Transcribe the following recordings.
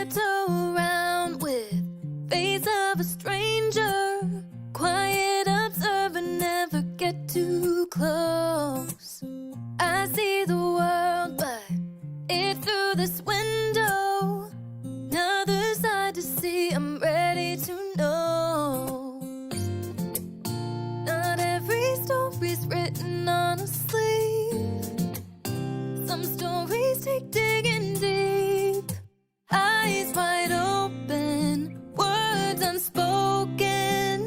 tiptoe around with face of a stranger. Quiet observer, never get too close. I see the world, but it's through this window. Another side to see, I'm ready to know. Not every story's written on a sleeve. Some stories take digging deep. Eyes wide open, words unspoken.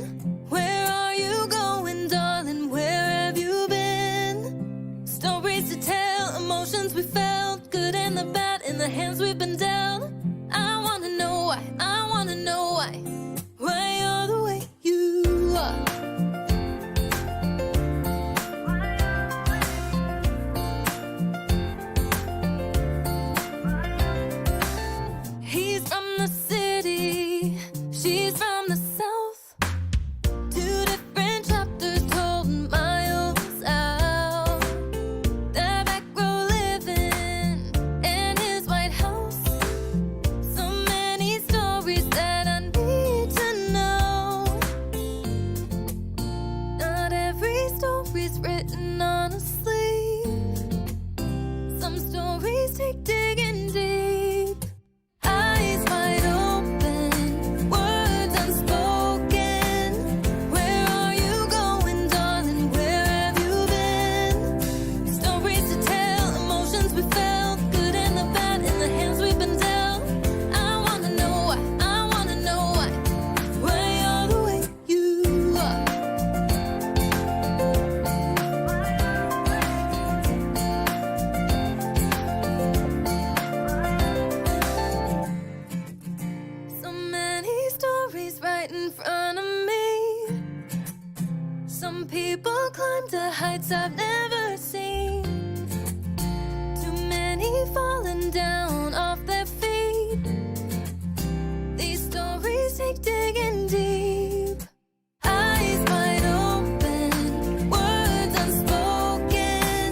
Where are you going, darling? Where have you been? Stories to tell, emotions we felt, good and the bad in the hands we've been dealt. I wanna know why, I wanna know why you're the way you are. He's from the city, she's from the south. Two different chapters told miles out. The back row living in his White House. So many stories that I need to know. Not every story's written on a sleeve. Some stories take digging deep. Eyes wide open, words unspoken. Where are you going, darling? Where have you been? Stories to tell, emotions we felt, good and the bad in the hands we've been dealt. I wanna know why, I wanna know why you're the way you are. So many stories right in front of me. Some people climb to heights I've never seen. Too many falling down off their feet. These stories take digging deep. Eyes wide open, words unspoken.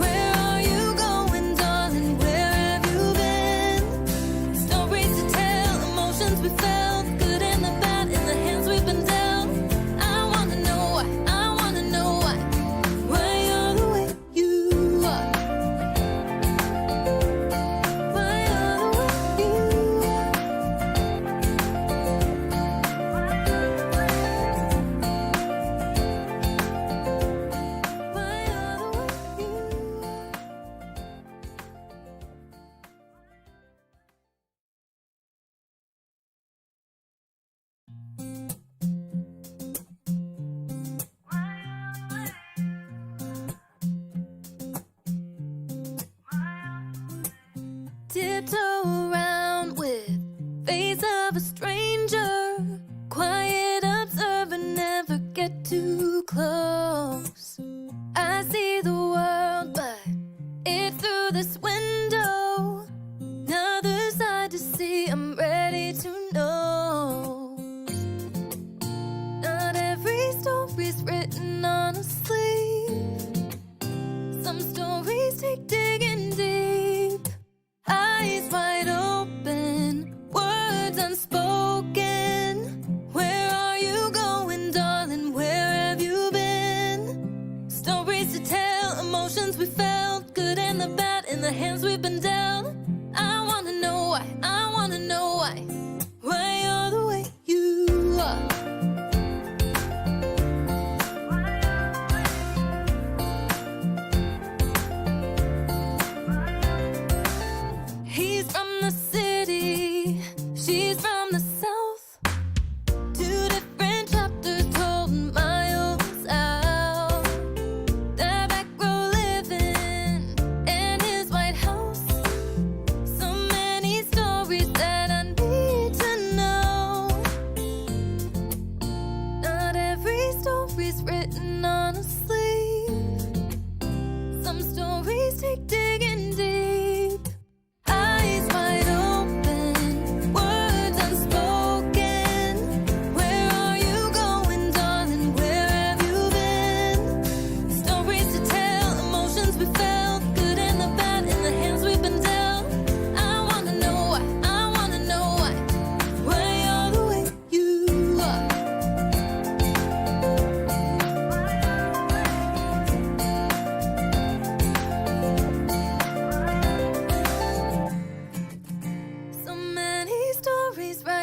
Where are you going, darling? Where have you been? Stories to tell, emotions we felt, good and the bad in the hands we've been dealt. I wanna know why, I wanna know why you're the way you are. Why you're the way you are. Why you're the way you are.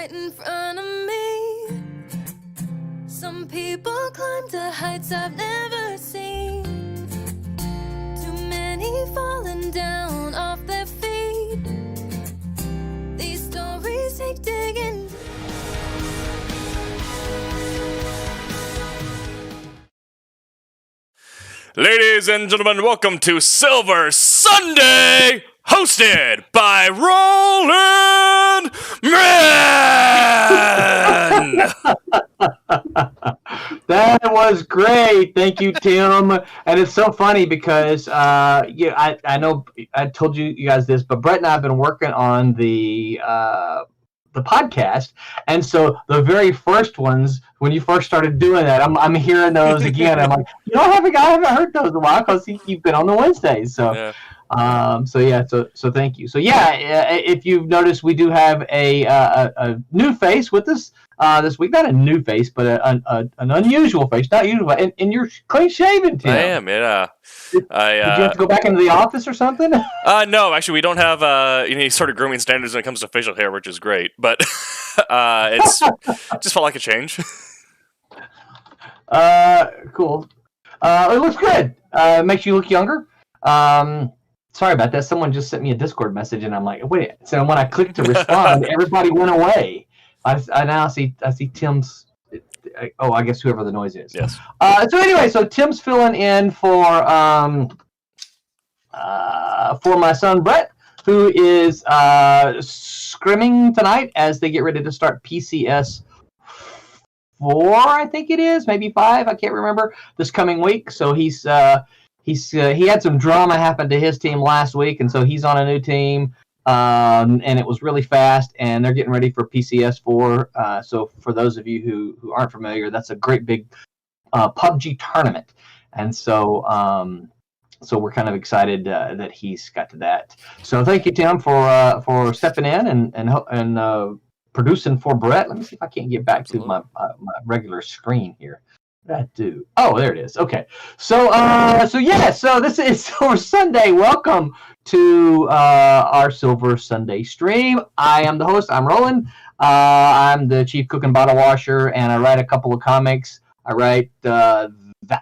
right in front of me. Some people climb to heights I've never seen. Too many falling down off their feet. These stories take digging. Ladies and gentlemen, welcome to Silver Sunday, hosted by Roland Man. That was great. Thank you, Tim. And it's so funny because I know I told you guys this, but Brett and I have been working on the podcast, and so the very first ones, when you first started doing that, I'm hearing those again. I'm like, I haven't heard those in a while because you've been on the Wednesdays. So, yeah. So thank you. So if you've noticed, we do have a new face with us this week. Not a new face, but an unusual face. Not usual. And you're clean shaven, Tim. I am. Yeah. Did you have to go back into the office or something? No, actually, we don't have any sort of grooming standards when it comes to facial hair, which is great. But it's just felt like a change. Cool. It looks good. It makes you look younger. Sorry about that. Someone just sent me a Discord message, and I'm like, wait. So when I clicked to respond, everybody went away. I now see Tim's. I guess whoever the noise is. Yes. So anyway, Tim's filling in for my son Brett, who is scrimming tonight as they get ready to start PCS 4, I think it is, maybe 5, I can't remember, this coming week. So he had some drama happen to his team last week, and so he's on a new team, and it was really fast, and they're getting ready for PCS 4. So for those of you who aren't familiar, that's a great big PUBG tournament, and so we're kind of excited that he's got to that. So thank you, Tim, for stepping in and producing for Brett. Let me see if I can't get back to my regular screen here. What did I do? Oh, there it is. Okay. So this is Silver Sunday. Welcome to our Silver Sunday stream. I am the host. I'm Roland. I'm the chief cook and bottle washer, and I write a couple of comics. I write that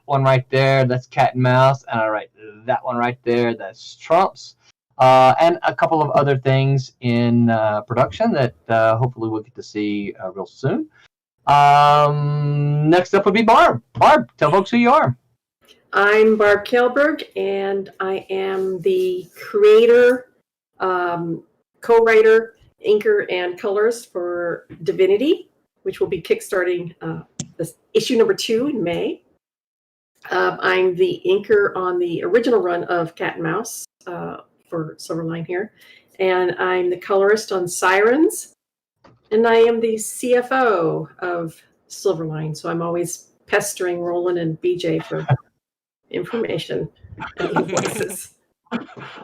one right there. That's Cat and Mouse. And I write that one right there. That's Trumps. And a couple of other things in production that hopefully we'll get to see real soon. Next up would be Barb. Barb, tell folks who you are. I'm Barb Kellberg, and I am the creator, co-writer, inker, and colorist for Divinity, which will be kickstarting this issue number 2 in May. I'm the inker on the original run of Cat and Mouse for Silverline here, and I'm the colorist on Sirens, and I am the CFO of Silverline, so I'm always pestering Roland and BJ for information and invoices.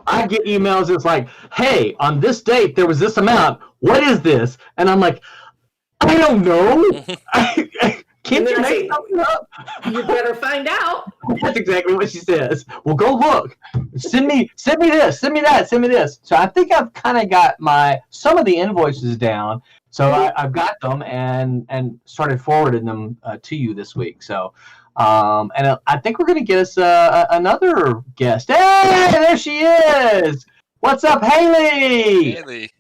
I get emails that's like, hey, on this date there was this amount, what is this? And I'm like, I don't know. Can't you make something up? You better find out. That's exactly what she says. Well, go look. Send me this. Send me that. Send me this. So I think I've kind of got some of the invoices down. So I've got them and started forwarding them to you this week. So, and I think we're going to get us another guest. Hey, there she is. What's up, Haley?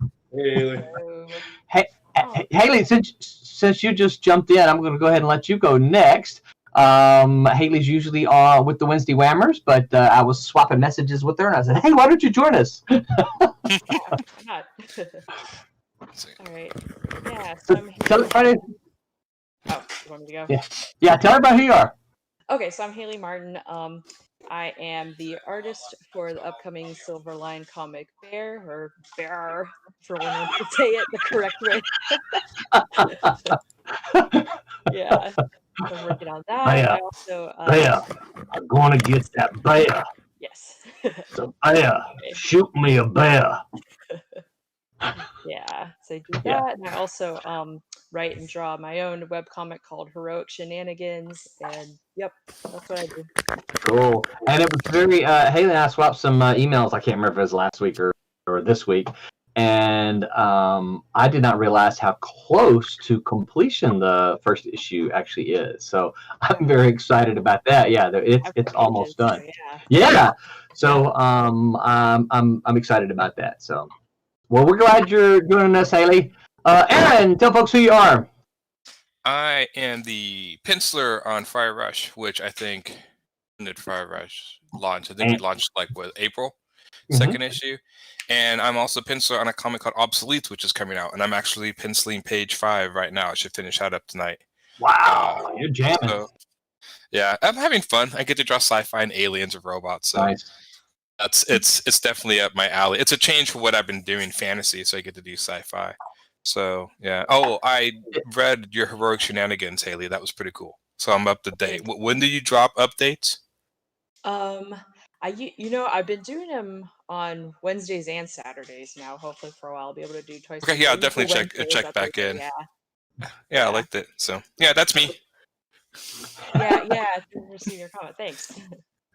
Hey, Haley, since you just jumped in, I'm going to go ahead and let you go next. Haley's usually with the Wednesday Whammers, but I was swapping messages with her, and I said, hey, why don't you join us? Why not? All right. Yeah, so I'm tell everybody. Oh, you want me to go? Yeah, tell everybody who you are. Okay, so I'm Haley Martin. I am the artist for the upcoming Silverline comic Bear, or Bear, for one wants to say it the correct way. Yeah, I'm working on that. Bear. I also, Bear, I'm going to get that bear. Yes. So, bear, shoot me a bear. Yeah, so I do that, and I also write and draw my own webcomic called Heroic Shenanigans, and yep, that's what I do. Cool. And it was very Haley and I swapped some emails. I can't remember if it was last week or this week, And I did not realize how close to completion the first issue actually is. So I'm very excited about that. Yeah, it's almost done. So, yeah. So I'm excited about that. So, well, we're glad you're joining us, Haley. Aaron, tell folks who you are. I am the penciler on Fire Rush, which I think did Fire Rush launch. I think we launched April, second issue. And I'm also a penciler on a comic called Obsolete, which is coming out. And I'm actually penciling page 5 right now. I should finish that up tonight. Wow, you're jamming. So, yeah, I'm having fun. I get to draw sci-fi and aliens and robots. So nice. It's definitely up my alley. It's a change for what I've been doing fantasy, so I get to do sci-fi. So yeah. Oh, I read your Heroic Shenanigans, Haley. That was pretty cool. So I'm up to date. When did you drop updates? I've been doing them on Wednesdays and Saturdays now. Hopefully for a while I'll be able to do twice. Okay, yeah, I'll definitely check back in. Yeah, I liked it. So yeah, that's me. Yeah. I've seen your comment. Thanks.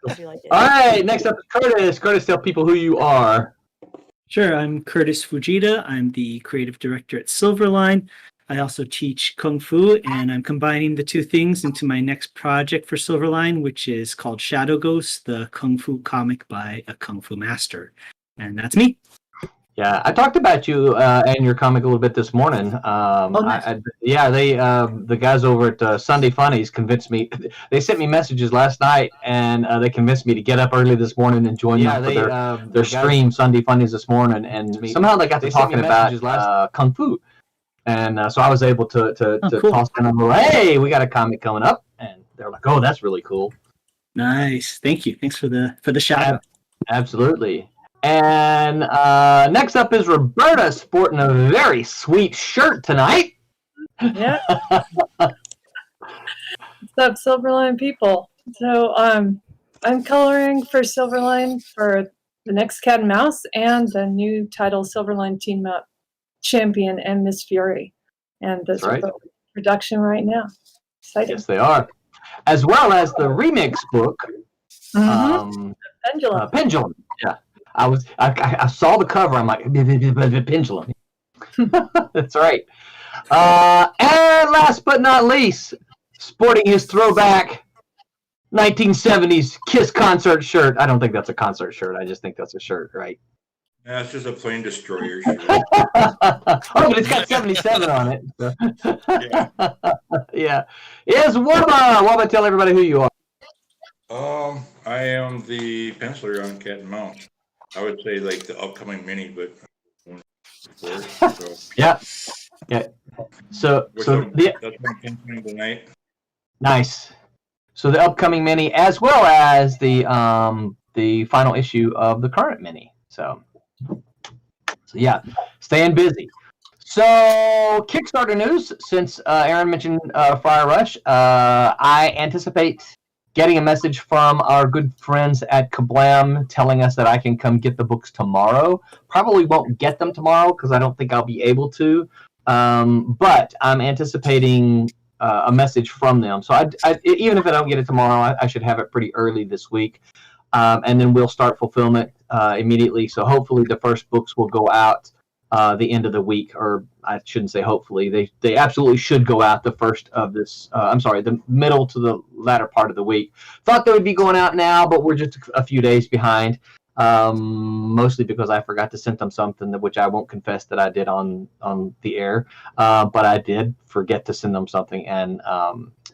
Hope you like it. All right, next up is Curtis. Curtis, tell people who you are. Sure, I'm Curtis Fujita. I'm the creative director at Silverline. I also teach Kung Fu, and I'm combining the two things into my next project for Silverline, which is called Shadow Ghost, the Kung Fu comic by a Kung Fu master. And that's me. Yeah, I talked about you and your comic a little bit this morning. Nice. The guys over at Sunday Funnies convinced me. They sent me messages last night, and they convinced me to get up early this morning and join them for their stream Sunday Funnies this morning. And somehow they got to talking about Kung Fu, and so I was able to cool. toss in a little, hey, we got a comic coming up, and they're like, oh, that's really cool. Nice, thank you. Thanks for the shout out. Absolutely. And next up is Roberta, sporting a very sweet shirt tonight. Yeah. What's up, Silverline people? So I'm coloring for Silverline for the next Cat and Mouse and the new title Silverline Team Up Champion and Miss Fury. And those are both in production right now. Exciting. Yes, they are. As well as the remix book, Pendulum. Yeah. I saw the cover. I'm like, Pendulum. That's right. And last but not least, sporting his throwback 1970s Kiss concert shirt. I don't think that's a concert shirt. I just think that's a shirt, right? Yeah, it's just a plain Destroyer shirt. Oh, but it's got 77 on it. So. Yeah. Is Wamba. Wamba, tell everybody who you are. I am the penciler on Cat and Mouse. I would say like the upcoming mini, but yeah. So that's what I'm penciling tonight. Nice. So the upcoming mini, as well as the final issue of the current mini. So yeah, staying busy. So Kickstarter news, since Aaron mentioned Fire Rush, I anticipate getting a message from our good friends at Kablam telling us that I can come get the books tomorrow. Probably won't get them tomorrow because I don't think I'll be able to. But I'm anticipating a message from them. So I even if I don't get it tomorrow, I should have it pretty early this week. And then we'll start fulfillment immediately. So hopefully the first books will go out the end of the week, or I shouldn't say hopefully. They absolutely should go out the first of this. The middle to the latter part of the week. Thought they would be going out now, but we're just a few days behind. Mostly because I forgot to send them something, which I won't confess that I did on the air. But I did forget to send them something, and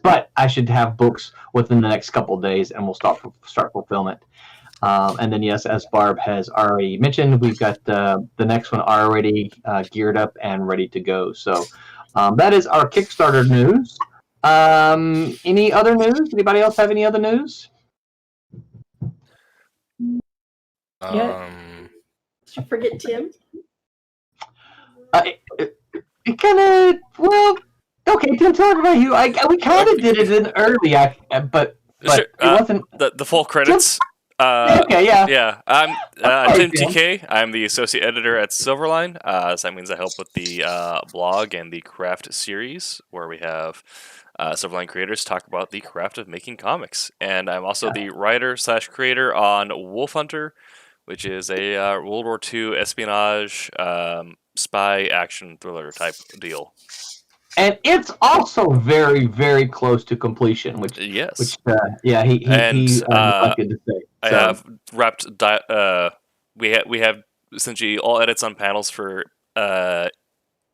but I should have books within the next couple of days, and we'll start fulfillment. And then, yes, as Barb has already mentioned, we've got the next one already geared up and ready to go. So that is our Kickstarter news. Any other news? Anybody else have any other news? Did you forget Tim? It kind of, well, okay, Tim, tell everybody we kind of did it in early, but it wasn't the full credits. Okay, yeah. Yeah, I'm Tim TK. I'm the associate editor at Silverline. So that means I help with the blog and the craft series, where we have Silverline creators talk about the craft of making comics. And I'm also the writer/creator on Wolf Hunter, which is a World War II espionage spy action thriller type deal. And it's also very, very close to completion, which Yes. yeah, he neglected to say. I So, have wrapped. We have essentially all edits on panels for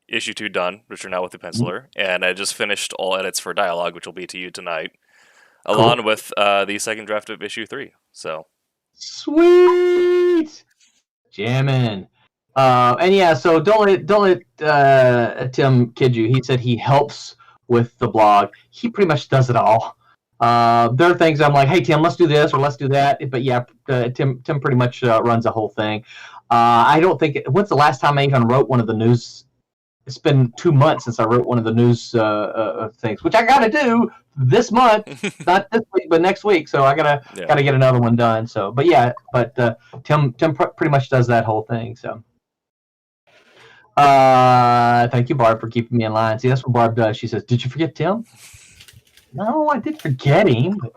issue 2 done, which are now with the penciler, and I just finished all edits for dialogue, which will be to you tonight, along with the second draft of issue 3. So sweet, jamming. And yeah, so don't let Tim kid you. He said he helps with the blog. He pretty much does it all. There are things I'm like, hey Tim, let's do this or let's do that. But yeah, Tim pretty much runs the whole thing. I don't think. When's the last time I even wrote one of the news? It's been 2 months since I wrote one of the news things, which I got to do this month, not this week, but next week. So I gotta get another one done. So, but yeah, Tim pretty much does that whole thing. So. Thank you, Barb, for keeping me in line. See, that's what Barb does. She says, "Did you forget Tim?" No, I did forget him. But...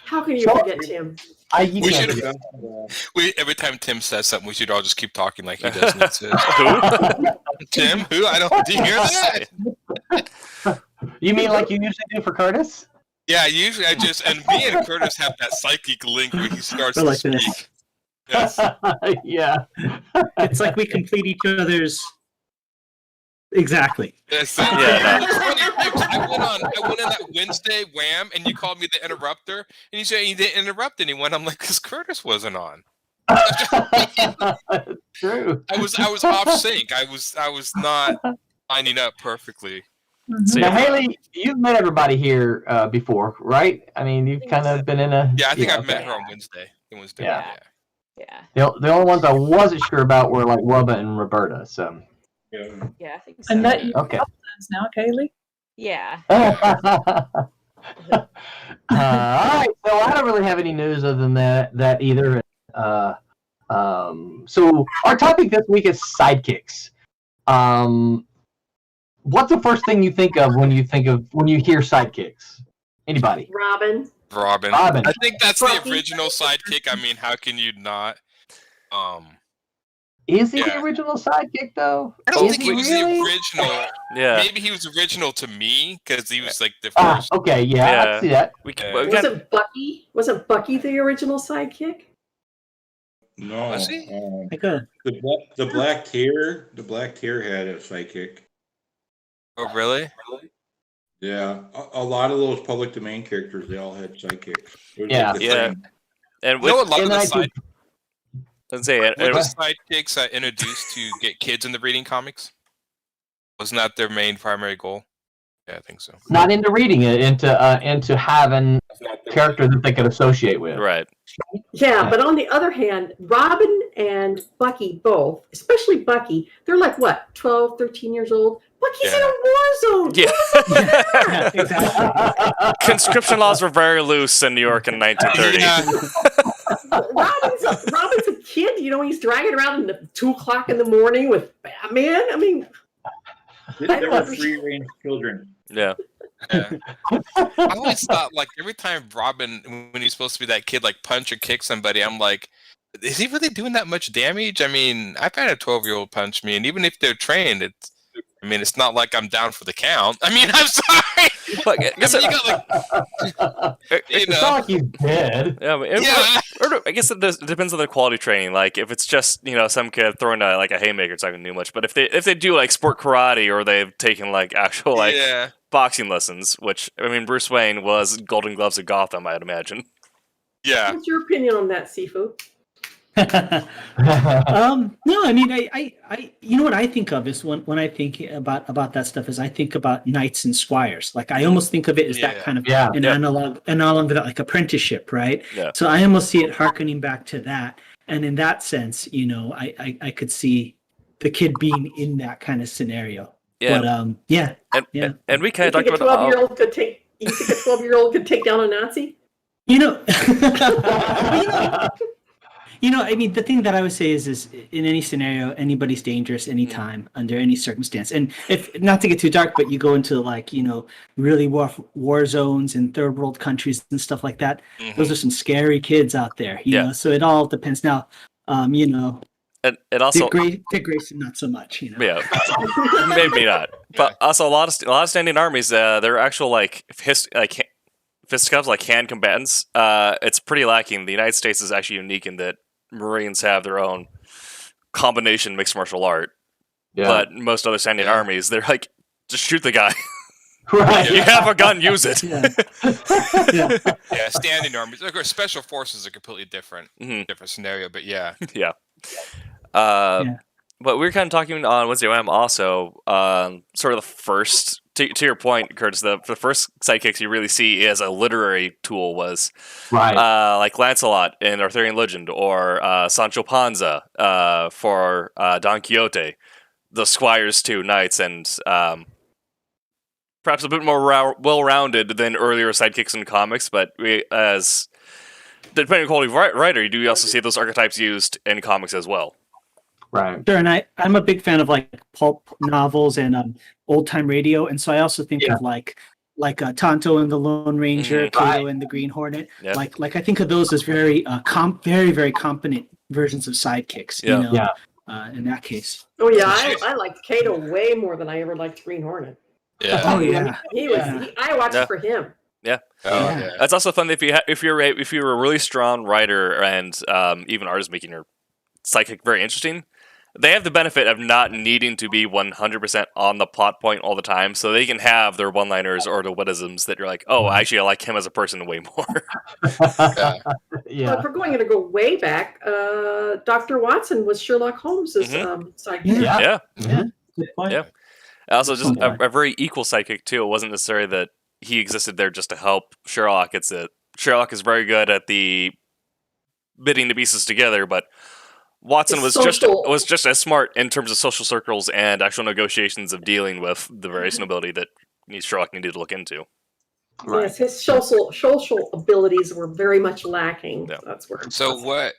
How can you forget Tim? We should have. Every time Tim says something, we should all just keep talking like he does. Who? Tim? Who? I don't. Do you hear that? You mean like you usually do for Curtis? Yeah, usually I just and me and Curtis have that psychic link where he starts to speak. This. Yes. Yeah. It's like we complete each other's. Exactly. Yes. Yeah, no. It's funny, because I went on that Wednesday wham, and you called me the interrupter, and you said you didn't interrupt anyone. I'm like, because Curtis wasn't on. True. I was off sync. I was not lining up perfectly. So, now, Haley, you've met everybody here before, right? I mean, you've kind of been in a. Yeah, I think I met her on Wednesday. Yeah. Yeah. The only ones I wasn't sure about were like Wubba and Roberta. So. Yeah, I think so. I met you Okay. a couple times now, Kaylee. Yeah. All right. So I don't really have any news other than that either. So our topic this week is sidekicks. What's the first thing you think of when you hear sidekicks? Anybody? Robin. I think that's the original sidekick. I mean, how can you not? Is he the original sidekick though? I don't Is think he was really? the original. Yeah. Maybe he was original to me because he was like the first. Okay, yeah, I can see that. Wasn't Bucky the original sidekick? No. Was he? The black hair had a sidekick. Oh, really? Yeah, a lot of those public domain characters, they all had sidekicks. It was Yeah. like the Yeah. thing. And You know, a with, lot of the side. let's say it. Were the sidekicks introduced to get kids into reading comics? Wasn't that their main primary goal? Yeah, I think so. Not into reading it, into having characters that they could associate with. Right. Yeah, but on the other hand, Robin and Bucky both, especially Bucky, they're like, what, 12, 13 years old? Bucky's in a war zone. Yeah. Exactly. Conscription laws were very loose in New York in 1930. Yeah. Robin's a kid, he's dragging around at 2 o'clock in the morning with Batman. I mean, There were free-range children. Yeah. Yeah. I always thought, like, every time Robin, when he's supposed to be that kid, like, punch or kick somebody, I'm like, is he really doing that much damage? I mean, I've had a 12-year-old punch me, and even if they're trained, it's not like I'm down for the count. I mean, I'm sorry. But I guess you got, like, It's not like he's dead. Yeah, I guess it depends on the quality training. Like if it's just some kid throwing a haymaker, it's not gonna do much. But if they do like sport karate or they've taken like actual boxing lessons, which I mean Bruce Wayne was Golden Gloves of Gotham, I'd imagine. Yeah. What's your opinion on that, Sifu? No, I mean, I you know what I think of is when I think about that stuff is I think about knights and squires. Like I almost think of it as that kind of an analog to that, like apprenticeship, right? Yeah. So I almost see it hearkening back to that, and in that sense, I could see the kid being in that kind of scenario. Yeah. But and we kind of talked a about 12-year-old could take. You think a 12-year-old could take down a Nazi? I mean, the thing that I would say is in any scenario, anybody's dangerous anytime under any circumstance. And if not to get too dark, but you go into like, really war zones in third world countries and stuff like that. Those are some scary kids out there, you know. So it all depends. Now, And also, Dick Grayson, not so much, Yeah, maybe not. But also, a lot of standing armies, they're actual fisticuffs, like hand combatants. It's pretty lacking. The United States is actually unique in that Marines have their own combination mixed martial art. Yeah. But most other standing armies, they're like, just shoot the guy. Right. You have a gun, use it. Yeah, standing armies. Of course, special forces are completely different scenario, but yeah. Yeah. But we were kind of talking on Wednesday OM also, sort of the first, to your point, Curtis, the first sidekicks you really see as a literary tool was like Lancelot in Arthurian legend, or Sancho Panza for Don Quixote, the squires to knights, and perhaps a bit more well-rounded than earlier sidekicks in comics, but depending on quality of writer, you do also see those archetypes used in comics as well. Right. Sure, and I'm a big fan of like pulp novels and old time radio, and so I also think of like Tonto and the Lone Ranger, Kato and the Green Hornet. Yep. Like I think of those as very very very competent versions of sidekicks. In that case. Oh yeah, I liked Kato way more than I ever liked Green Hornet. Yeah. Oh yeah. I watched for him. Yeah. Yeah. That's also fun if you're a really strong writer and even artist making your sidekick very interesting. They have the benefit of not needing to be 100% on the plot point all the time, so they can have their one-liners or the whatisms that you're like, oh, actually, I like him as a person way more. Well, if we're going to go way back, Dr. Watson was Sherlock Holmes's sidekick. Yeah. Good point. Yeah. Also, just a very equal sidekick too. It wasn't necessarily that he existed there just to help Sherlock. It's that Sherlock is very good at the bidding the pieces together, but Watson was just as smart in terms of social circles and actual negotiations of dealing with the various nobility that Sherlock needed to look into. Right. Yes, his social abilities were very much lacking. Yeah. That's where. So what?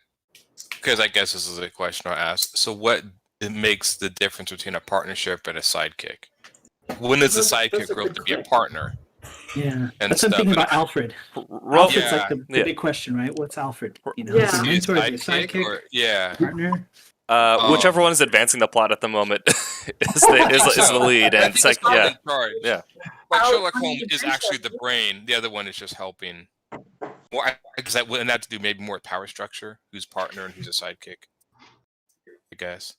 Because I guess this is a question I asked. So what makes the difference between a partnership and a sidekick? When does the sidekick grow to be a partner? Yeah, And that's what I'm thinking about Alfred. Alfred's like the big question, right? What's Alfred? Yeah. Is he a mentor, Is is he a sidekick, partner? Whichever one is advancing the plot at the moment is the lead, and it's like in charge. Yeah. Like Sherlock Holmes is actually the brain. The other one is just helping. Well, because that wouldn't have to do maybe more with power structure. Who's partner and who's a sidekick? I guess.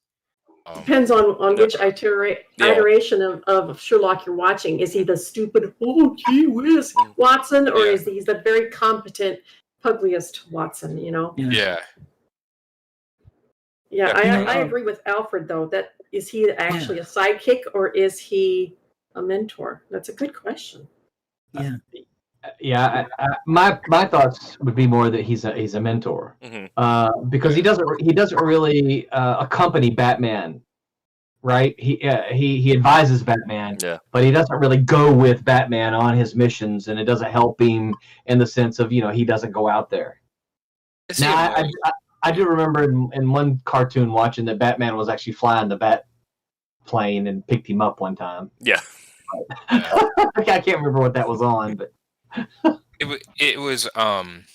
Depends on which iteration of Sherlock you're watching. Is he the stupid, gee whiz Watson, or is he the very competent, puggliest Watson, Yeah. Yeah, I agree with Alfred, though. That is he actually a sidekick, or is he a mentor? That's a good question. Yeah. Yeah, my thoughts would be more that he's a mentor, because he doesn't really accompany Batman, right? He advises Batman, but he doesn't really go with Batman on his missions, and it doesn't help him in the sense of he doesn't go out there. Now I do remember in one cartoon watching that Batman was actually flying the Bat plane and picked him up one time. Yeah. I can't remember what that was on, but. It was I'd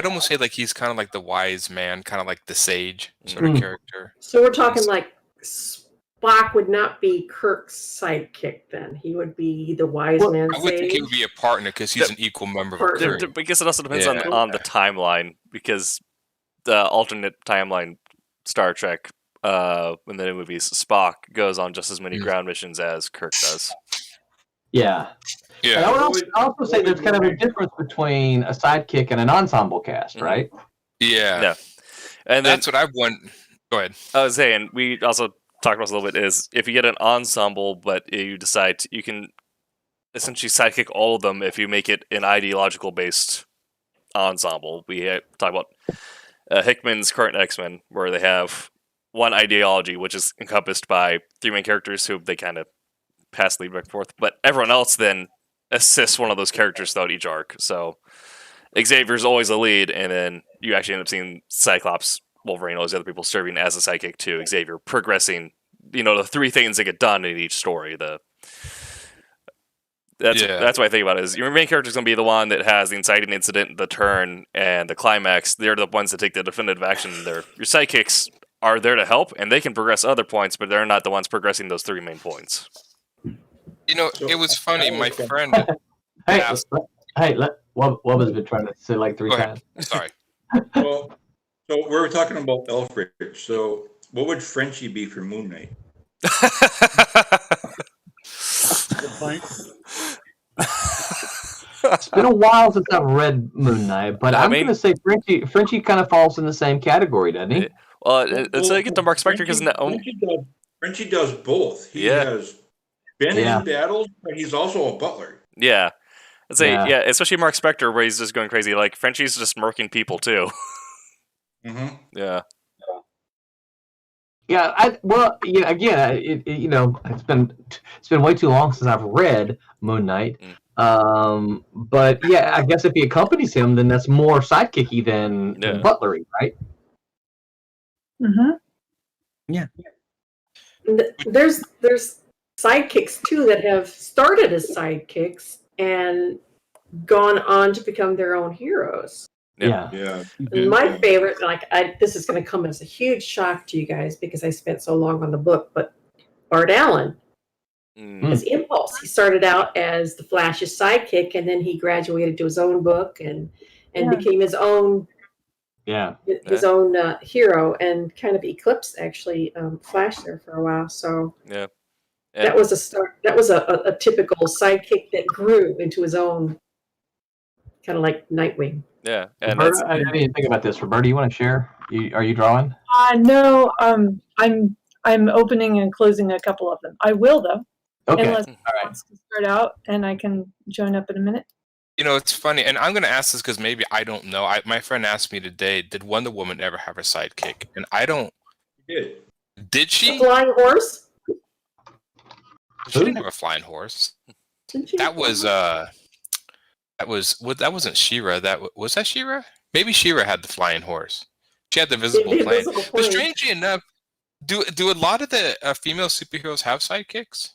almost say like he's kind of like the wise man, kind of like the sage sort of character. So we're talking like Spock would not be Kirk's sidekick then. He would be the wise man I would sage. think he would be a partner because he's an equal member of a crew. Because it also depends on the timeline, because the alternate timeline Star Trek in the new movies, Spock goes on just as many ground missions as Kirk does. Yeah. Yeah. And I would also say there's kind of a difference between a sidekick and an ensemble cast, right? Yeah. Yeah. And that's what I want. Go ahead. I was saying, we also talked about this a little bit, is if you get an ensemble, but you decide you can essentially sidekick all of them if you make it an ideological based ensemble. We talk about Hickman's current X-Men, where they have one ideology, which is encompassed by three main characters who they kind of pass lead back and forth, but everyone else then assists one of those characters throughout each arc. So Xavier's always the lead, and then you actually end up seeing Cyclops, Wolverine, all these other people serving as a sidekick to Xavier, progressing. The 3 things that get done in each story. That's what I think about it, is your main character is going to be the one that has the inciting incident, the turn, and the climax. They're the ones that take the definitive action. Your sidekicks are there to help, and they can progress other points, but they're not the ones progressing those 3 main points. It was funny. My friend. Hey, Wubba's been trying to say like 3 times. Sorry. So we're talking about Alfred. So what would Frenchie be for Moon Knight? Good point. It's been a while since I've read Moon Knight, but I'm going to say Frenchie kind of falls in the same category, doesn't he? Well, it's like get to Mark Spector because Frenchie does both. He has been in battles, but he's also a butler. Yeah. I'd say, especially Mark Spector, where he's just going crazy. Like, Frenchie's just murking people, too. Mm-hmm. Yeah. Yeah, it's been way too long since I've read Moon Knight. But yeah, I guess if he accompanies him, then that's more sidekicky than butlery, right? Mm-hmm. Yeah. There's sidekicks too that have started as sidekicks and gone on to become their own heroes. Yeah. And my favorite, this is going to come as a huge shock to you guys because I spent so long on the book, but Bart Allen as Impulse. He started out as the Flash's sidekick, and then he graduated to his own book and became his own own hero, and kind of eclipsed actually Flash there for a while. So that was a start. That was a typical sidekick that grew into his own, kind of like Nightwing. Yeah, and Roberta, I didn't even think about this. Roberta, you want to share? Are you drawing? No. I'm opening and closing a couple of them. I will though. Okay. Unless wants to start out, and I can join up in a minute. It's funny, and I'm going to ask this because maybe I don't know. My friend asked me today, did Wonder Woman ever have a sidekick? And I don't. Did she? A flying horse? She didn't have a flying horse. That wasn't She-Ra. Was that She-Ra? Maybe She-Ra had the flying horse. She had the visible plane. But strangely enough, do a lot of the female superheroes have sidekicks?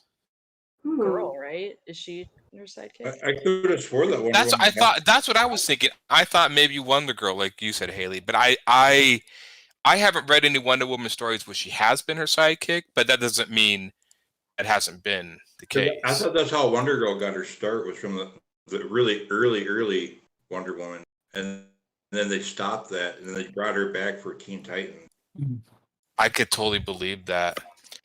Girl, right? Is she her sidekick? I could have swore that one. That's what I was thinking. I thought maybe Wonder Girl, like you said, Haley. But I haven't read any Wonder Woman stories where she has been her sidekick. But that doesn't mean it hasn't been the case. I thought that's how Wonder Girl got her start, was from the really early Wonder Woman, and then they stopped that, and then they brought her back for Teen Titans. I could totally believe that.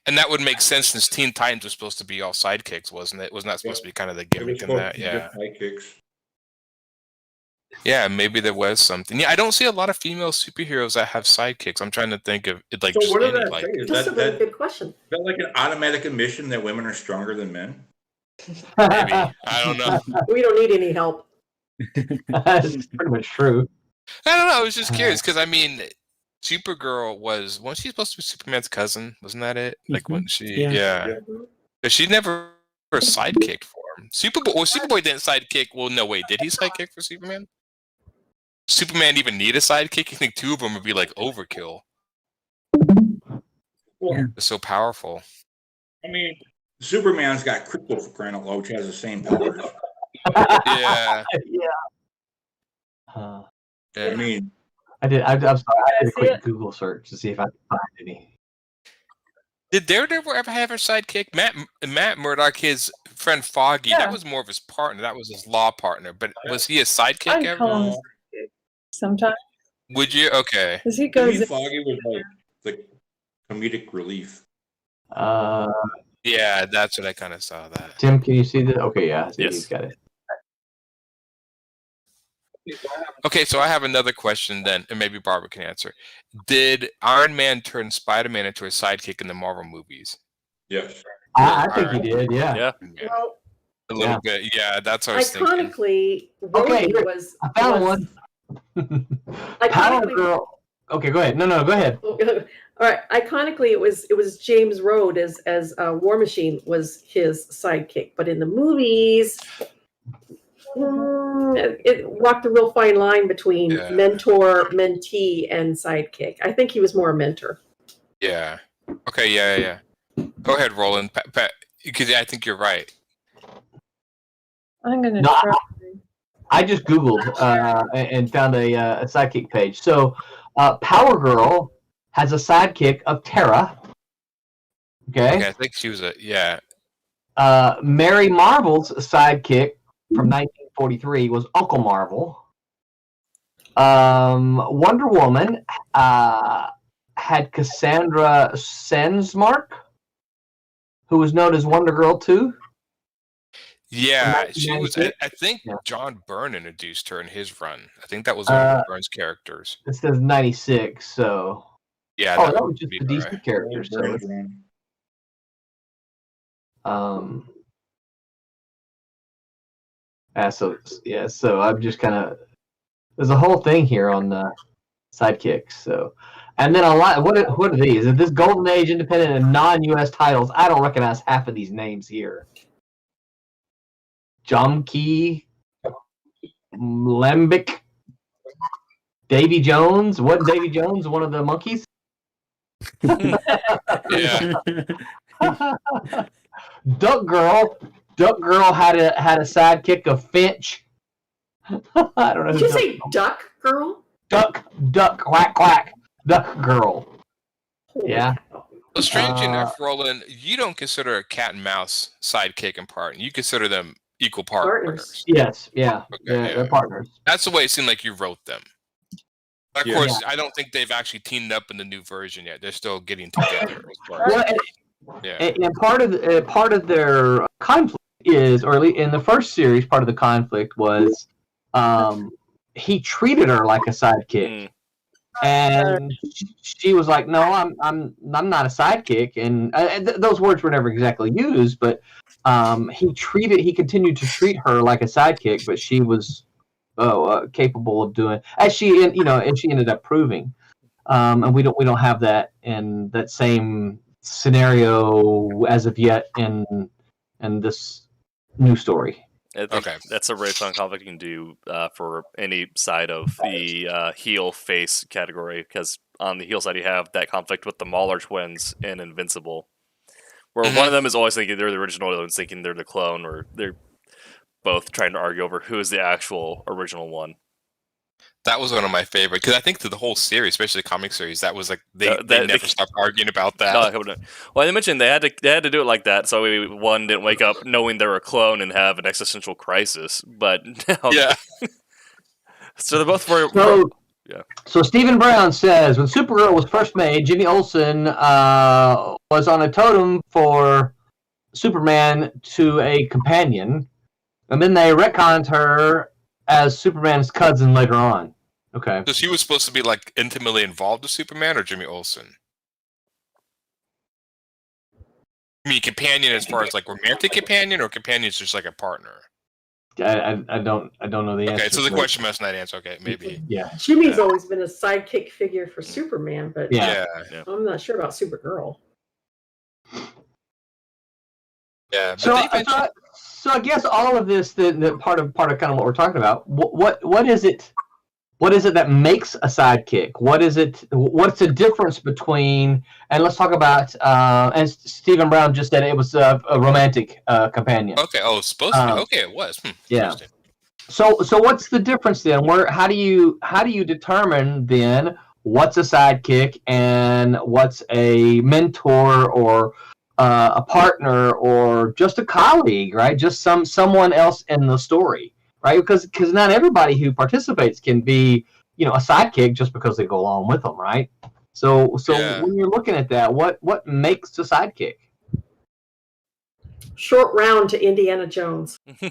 And that would make sense since Teen Titans was supposed to be all sidekicks, wasn't it? Wasn't that supposed to be kind of the gimmick in that? Yeah. Sidekicks. Yeah, maybe there was something. Yeah, I don't see a lot of female superheroes that have sidekicks. I'm trying to think of it like. So just what any, did that like, say? Is That's a really good question. Is that like an automatic admission that women are stronger than men? Maybe. I don't know. We don't need any help. That's pretty much true. I don't know. I was just curious because Supergirl wasn't she supposed to be Superman's cousin? Wasn't that it? Like when she, but she never a sidekick for him. Superboy didn't sidekick. Well, no, wait, did he sidekick for Superman? Superman even need a sidekick? I think 2 of them would be like overkill. Well, it's so powerful. I mean, Superman's got Krypto for crying out loud, which has the same powers. Yeah. I mean, I'm sorry. I did a quick Google search to see if I could find any. Did Daredevil ever have a sidekick? Matt Murdock, his friend Foggy, that was more of his partner. That was his law partner. But was he a sidekick ever? Sometimes. Would you? Okay. Because he goes. Foggy was like the comedic relief. Yeah, that's what I kind of saw that. Tim, can you see that? Okay, yeah. Yes. He's got it. Okay, so I have another question then, and maybe Barbara can answer. Did Iron Man turn Spider-Man into a sidekick in the Marvel movies? Yes. I think he did, yeah. Yeah. Well, a little bit, yeah. That's what I was thinking. iconically, Rhodey was. I found one. Powergirl. Okay, go ahead. No, go ahead. All right. Iconically, it was James Rhodes as War Machine was his sidekick, but in the movies, It walked a real fine line between Yeah. mentor, mentee, and sidekick. I think he was more a mentor. Yeah. Okay. Yeah. Go ahead, Roland. Because I think you're right. I'm gonna No, try. I just Googled and found a sidekick page. So, Powergirl has a sidekick of Terra. Okay, I think she was Mary Marvel's sidekick from 1943 was Uncle Marvel. Wonder Woman had Cassandra Sensmark, who was known as Wonder Girl too. Yeah, she was. I 1996? think Yeah. John Byrne introduced her in his run. I think that was one of Byrne's characters. It says 96, so Yeah. that was would just be the DC right. characters. So so I'm just kind of there's a whole thing here on the sidekicks. So, and then a lot. What are these? Is this Golden Age independent and non-US titles? I don't recognize half of these names here. Jomke, Lembic, Davy Jones. Wasn't Davy Jones one of the monkeys? Yeah. Duck Girl. Duck Girl had a sidekick of Finch. I don't know. Did you say Duck Girl? Duck, quack, quack. Duck Girl. Yeah. Cow. Well, strange enough, Roland, you don't consider a cat and mouse sidekick and partner. You consider them equal partners. Yes. Yeah. Okay, Yeah. yeah. They're partners. That's the way it seemed like you wrote them. Of Yeah. course, I don't think they've actually teamed up in the new version yet. They're still getting together. as part of Well, it. Yeah. and part of their conflict is, or at least in the first series, part of the conflict was, he treated her like a sidekick, and she was like, "No, I'm not a sidekick," and those words were never exactly used, but he continued to treat her like a sidekick, but she was capable of doing, as she ended up proving, and we don't have that in that same scenario as of yet in this new story. I think that's a really fun conflict you can do for any side of the heel face category, because on the heel side you have that conflict with the Mauler twins in Invincible, where one of them is always thinking they're the original, the other one's thinking they're the clone, or they're both trying to argue over who is the actual original one. That was one of my favorite, because I think through the whole series, especially the comic series, that was like they never stopped arguing about that. Well, they mentioned they had to do it like that, so one didn't wake up knowing they're a clone and have an existential crisis. But Yeah. So they're both So Stephen Brown says, when Supergirl was first made, Jimmy Olsen was on a totem for Superman to a companion, and then they retconned her as Superman's cousin later on. Okay. So she was supposed to be like intimately involved with Superman or Jimmy Olsen? I mean, companion as far as like romantic companion, or companion is just like a partner? I don't know the answer. Okay, so the question must not answer. Okay, maybe. Yeah. Jimmy's always been a sidekick figure for Superman, but Yeah. I'm not sure about Supergirl. Yeah. So I guess all of this, the part of kind of what we're talking about. What is it? What is it that makes a sidekick? What is it? What's the difference between? And let's talk about. And Stephen Brown just said it was a romantic companion. Okay. Oh, it's supposed to be. Okay, it was. Yeah. So what's the difference then? How do you determine then what's a sidekick and what's a mentor or a partner or just a colleague, right? Just someone else in the story, right? Because not everybody who participates can be, a sidekick just because they go along with them, right? So when you're looking at that, what makes a sidekick? Short round to Indiana Jones. And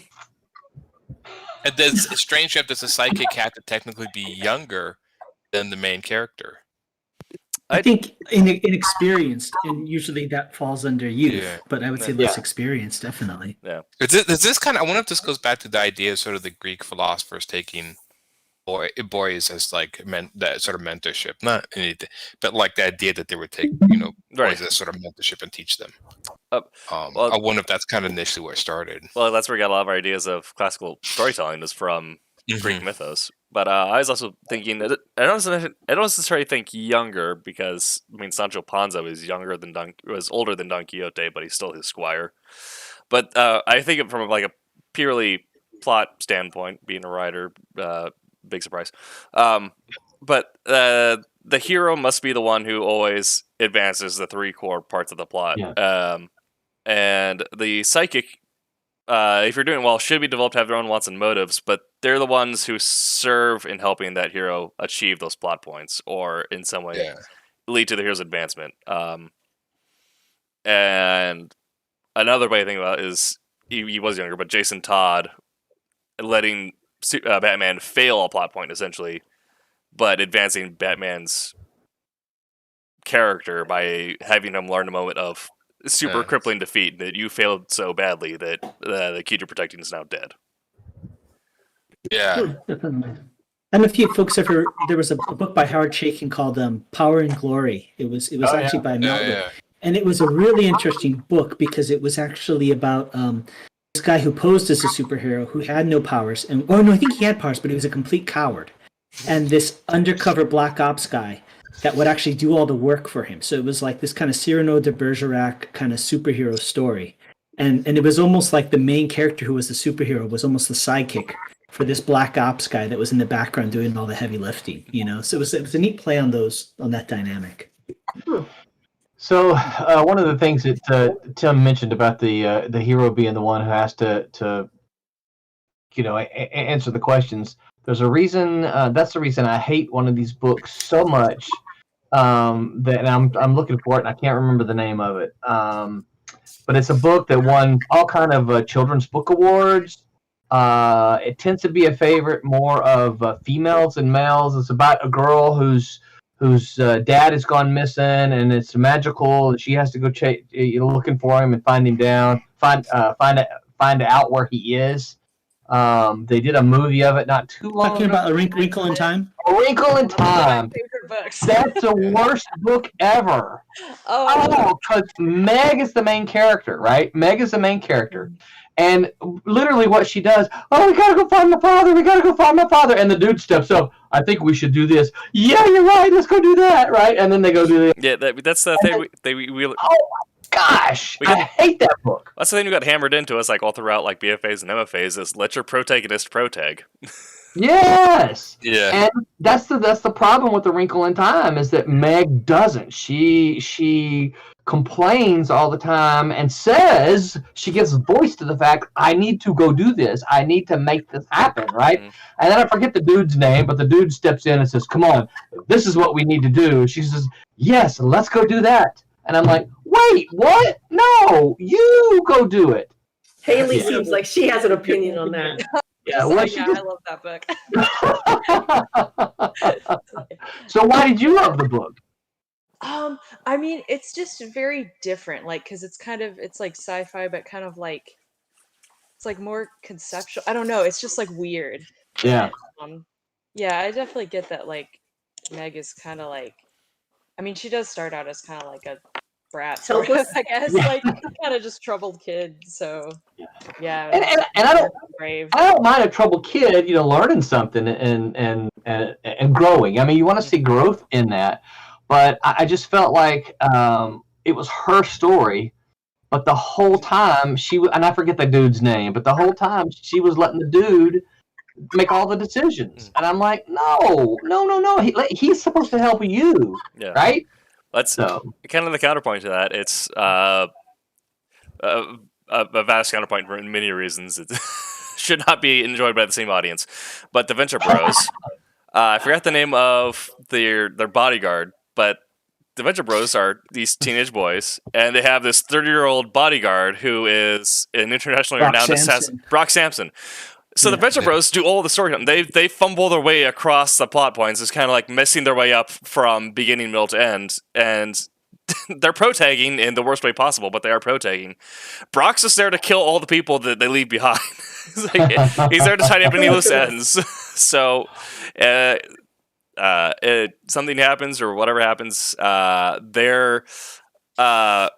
it's strange enough that a sidekick had to technically be younger than the main character. I think inexperienced, and usually that falls under youth. Yeah. But I would say less experienced, definitely. Yeah. Is this kind of? I wonder if this goes back to the idea of sort of the Greek philosophers taking boys as like that sort of mentorship, not anything, but like the idea that they would take Or Right. is it sort of mentorship and teach them? Well, I wonder if that's kind of initially where it started. well, that's where we got a lot of our ideas of classical storytelling is from Greek mythos. But I was also thinking that I don't necessarily think younger because I mean Sancho Panza was older than Don Quixote, but he's still his squire. But I think it from like a purely plot standpoint, being a writer, big surprise. But the hero must be the one who always advances the three core parts of the plot. Yeah. And the psychic, if you're doing well, should be developed to have their own wants and motives, but they're the ones who serve in helping that hero achieve those plot points or in some way Yeah. lead to the hero's advancement. And another way to think about it is he was younger, but Jason Todd letting Batman fail a plot point essentially, but advancing Batman's character by having him learn a moment of super crippling defeat that you failed so badly that the key to protecting is now dead. Yeah. Definitely. I don't know if you folks ever. There was a book by Howard Chaykin called "Power and Glory." It was actually by Melville, and it was a really interesting book because it was actually about this guy who posed as a superhero who had no powers, and I think he had powers, but he was a complete coward, and this undercover black ops guy that would actually do all the work for him. So it was like this kind of Cyrano de Bergerac kind of superhero story, and it was almost like the main character who was the superhero was almost the sidekick for this black ops guy that was in the background doing all the heavy lifting, So it was a neat play on that dynamic. So one of the things that Tim mentioned about the hero being the one who has to answer the questions. There's a reason. That's the reason I hate one of these books so much. That I'm looking for it, and I can't remember the name of it. But it's a book that won all kind of children's book awards. It tends to be a favorite more of females and males. It's about a girl whose dad has gone missing, and it's magical. And she has to go looking for him and find him find out where he is. They did a movie of it not too long Talking ago. about A Wrinkle in Time? A Wrinkle in Time. My favorite books. That's the worst book ever. Oh, Because Meg is the main character, right? Meg is the main character. And literally what she does, we gotta go find my father. And the dude steps up, I think we should do this. Yeah, you're right, let's go do that, right? And then they go do it. Yeah, that's the thing. Gosh, I hate that book. That's the thing we got hammered into us like all throughout like BFAs and MFAs is let your protagonist protag. Yes. Yeah. And that's the problem with The Wrinkle in Time is that Meg doesn't. She complains all the time and says she gives voice to the fact I need to go do this. I need to make this happen, right? Mm-hmm. And then I forget the dude's name, but the dude steps in and says, "Come on, this is what we need to do." She says, "Yes, let's go do that." And I'm like, "Wait, what? No, you go do it." Haley seems like she has an opinion on that. Yeah, well, I love that book. So why did you love the book? I mean, it's just very different, like, because it's like sci-fi, but kind of like, it's like more conceptual. I don't know. It's just like weird. Yeah. Yeah, I definitely get that, like, Meg is kind of like, I mean, she does start out as kind of like a brat, sort of, I guess, like kind of just troubled kid. So yeah, and I don't mind a troubled kid, learning something and growing. I mean, you want to see growth in that, but I just felt like it was her story, but the whole time and I forget the dude's name, but the whole time she was letting the dude make all the decisions, and I'm like, no, he's supposed to help you, right? That's kind of the counterpoint to that. It's a vast counterpoint for many reasons. It should not be enjoyed by the same audience. But the Venture Bros, I forgot the name of their bodyguard, but the Venture Bros are these teenage boys, and they have this 30-year-old bodyguard who is an internationally renowned assassin, Brock Sampson. So the Venture Bros do all the story. They fumble their way across the plot points. It's kind of like messing their way up from beginning, middle to end. And they're pro-tagging in the worst way possible, but they are pro-tagging. Brock's just there to kill all the people that they leave behind. He's there to tidy up any loose ends. So something happens or whatever happens, they're they're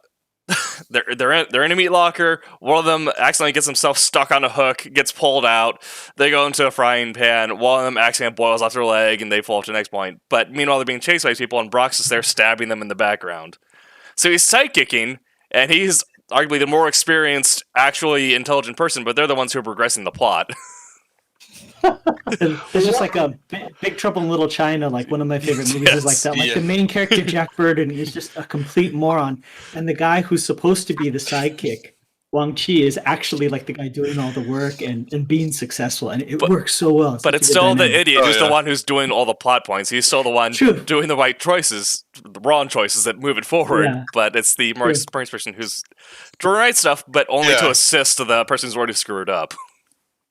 in a meat locker. One of them accidentally gets himself stuck on a hook, gets pulled out. They go into a frying pan. One of them accidentally boils off their leg, and they fall off to the next point. But meanwhile, they're being chased by these people, and Brock's is there stabbing them in the background. So he's sidekicking, and he's arguably the more experienced, actually intelligent person, but they're the ones who are progressing the plot. It's just like a Big Trouble in Little China, like one of my favorite movies is like that. Like the main character, Jack Burden, is just a complete moron. And the guy who's supposed to be the sidekick, Wong Chi, is actually like the guy doing all the work and being successful. And it works so well. But it's still the idiot who's the one who's doing all the plot points. He's still the one doing the right choices, the wrong choices that move it forward. Yeah. But it's the more experienced person who's doing the right stuff, but only to assist the person who's already screwed up.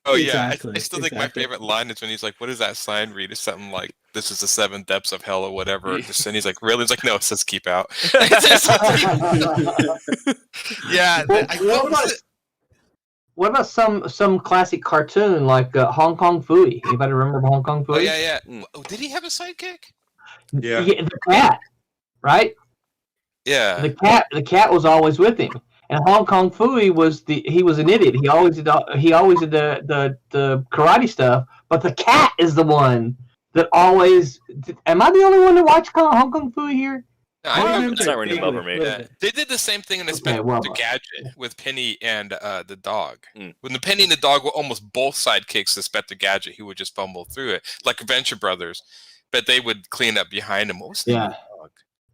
Oh yeah, I still think my favorite line is when he's like, "What does that sign read?" It's something like, "This is the 7 depths of hell" or whatever. And he's like, "Really?" It's like, "No, it says keep out." Yeah. What about some classic cartoon like Hong Kong Phooey? Anybody remember Hong Kong Phooey? Oh yeah. Oh, did he have a sidekick? Yeah. The cat, right? Yeah. The cat was always with him. And Hong Kong Phooey was an idiot. He always did the karate stuff, but the cat is the one that always. Am I the only one to watch Hong Kong Phooey here? No, I remember it's not ringing a bell for me. Yeah. They did the same thing in the Gadget with Penny and the dog. When the Penny and the dog were almost both sidekicks, Inspector Gadget, he would just fumble through it like Adventure Brothers, but they would clean up behind him. What was the dog?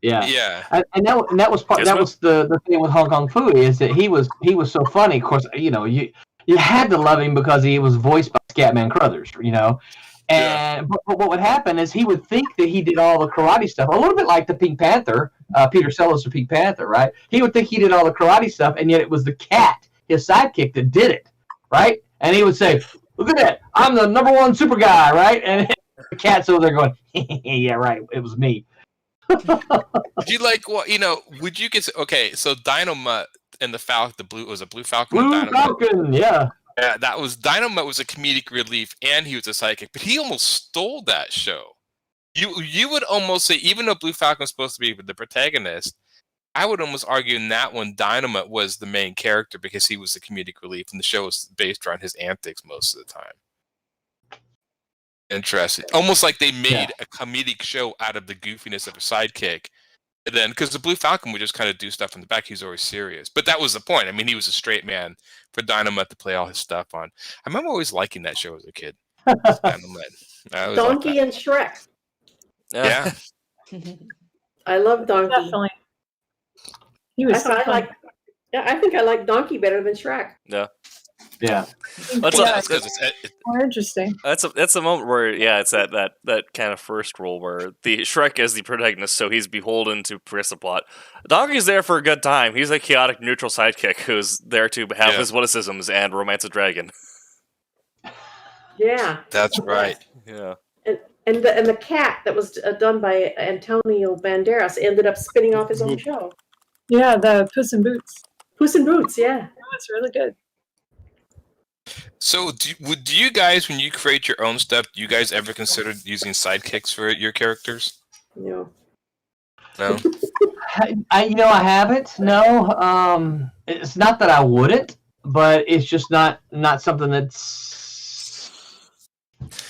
Yeah. And that was the thing with Hong Kong Phooey is that he was so funny. Of course, you had to love him because he was voiced by Scatman Crothers, And but what would happen is he would think that he did all the karate stuff, a little bit like the Pink Panther, Peter Sellers of Pink Panther, right? He would think he did all the karate stuff, and yet it was the cat, his sidekick, that did it, right? And he would say, "Look at that, I'm the #1 super guy," right? And the cat's over there going, "Yeah, right, it was me." Would you like would you get okay? So Dynamite and the Falcon, it was a Blue Falcon. Blue Falcon, yeah. Yeah, that was Dynamite was a comedic relief, and he was a sidekick, but he almost stole that show. You would almost say, even though Blue Falcon was supposed to be the protagonist, I would almost argue in that one Dynamite was the main character because he was the comedic relief, and the show was based around his antics most of the time. Interesting. Almost like they made a comedic show out of the goofiness of a sidekick. And then, because the Blue Falcon would just kind of do stuff in the back, he was always serious. But that was the point. I mean, he was a straight man for Dynamite to play all his stuff on. I remember always liking that show as a kid. Donkey and Shrek. Yeah. I love Donkey. Definitely. He was I think I like Donkey better than Shrek. Yeah. Yeah. More interesting. That's a moment where it's that kind of first rule where the Shrek is the protagonist, so he's beholden to progress the plot. Donkey's there for a good time. He's a chaotic neutral sidekick who's there to have his witticisms and romance a dragon. Yeah. That's right. Yeah. And the cat that was done by Antonio Banderas ended up spinning off his own show. Yeah, the Puss in Boots. Puss in Boots, yeah. That's really good. So, do you guys, when you create your own stuff, do you guys ever consider using sidekicks for your characters? No. No? I haven't. No. It's not that I wouldn't, but it's just not something that's.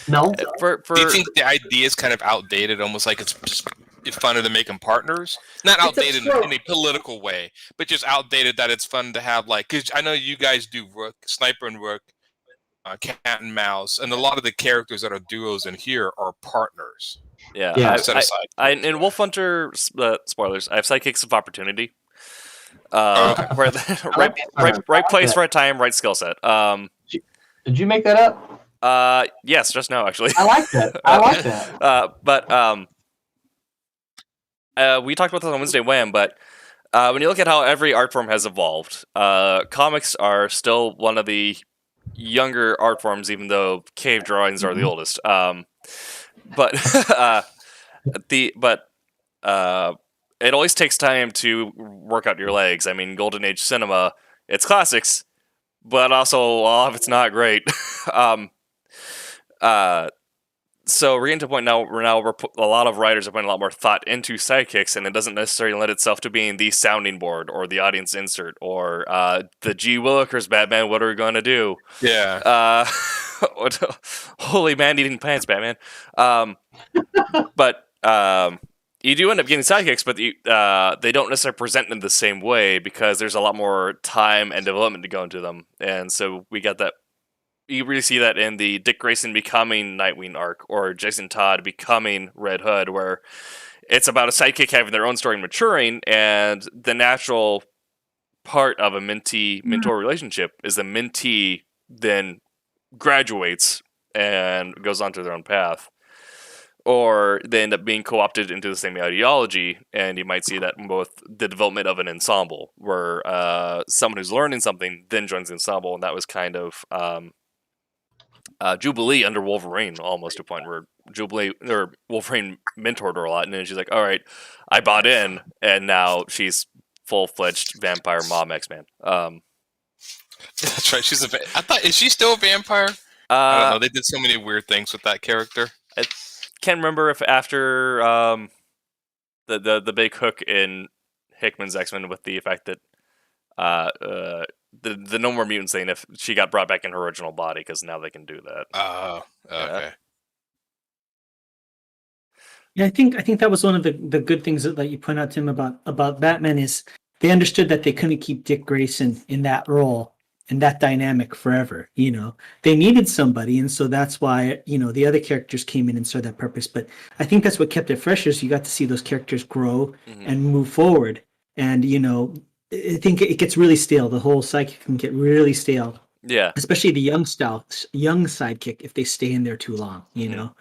No. Do you think the idea is kind of outdated, almost like it's just funner to make them partners? Not outdated in a political way, but just outdated that it's fun to have, like, because I know you guys do Rook, Sniper and Rook, Cat and Mouse, and a lot of the characters that are duos in here are partners. Yeah. In Wolf Hunter, spoilers, I have sidekicks of opportunity. Where right place, right time, right skill set. Did you make that up? Yes, just now actually. I like that. But we talked about this on Wednesday Wham, but when you look at how every art form has evolved, comics are still one of the younger art forms, even though cave drawings are the oldest. But it always takes time to work out your legs. I mean, Golden Age cinema, it's classics, but also a lot of it's not great. So we're getting to a point now where a lot of writers are putting a lot more thought into sidekicks, and it doesn't necessarily lend itself to being the sounding board or the audience insert or the G. Willikers Batman. What are we going to do? Yeah. Holy man-eating plants, Batman. But you do end up getting sidekicks, but they don't necessarily present in the same way because there's a lot more time and development to go into them, and so we got that. You really see that in the Dick Grayson becoming Nightwing arc or Jason Todd becoming Red Hood, where it's about a sidekick having their own story and maturing, and the natural part of a mentee-mentor relationship is the mentee then graduates and goes on to their own path. Or they end up being co-opted into the same ideology, and you might see that in both the development of an ensemble, where someone who's learning something then joins the ensemble, and that was kind of Jubilee under Wolverine, almost to a point where Wolverine mentored her a lot, and then she's like, "All right, I bought in," and now she's full-fledged vampire mom X-Man. That's right. I thought, is she still a vampire? I don't know. They did so many weird things with that character. I can't remember if after the big hook in Hickman's X-Men with the fact that the No More Mutants thing, if she got brought back in her original body, because now they can do that. Oh, okay. Yeah, I think that was one of the good things that you point out, Tim, about Batman is they understood that they couldn't keep Dick Grayson in that role and that dynamic forever. They needed somebody, and so that's why the other characters came in and served that purpose. But I think that's what kept it fresh, is you got to see those characters grow and move forward. And I think it gets really stale. The whole sidekick can get really stale. Yeah, especially the young sidekick if they stay in there too long. So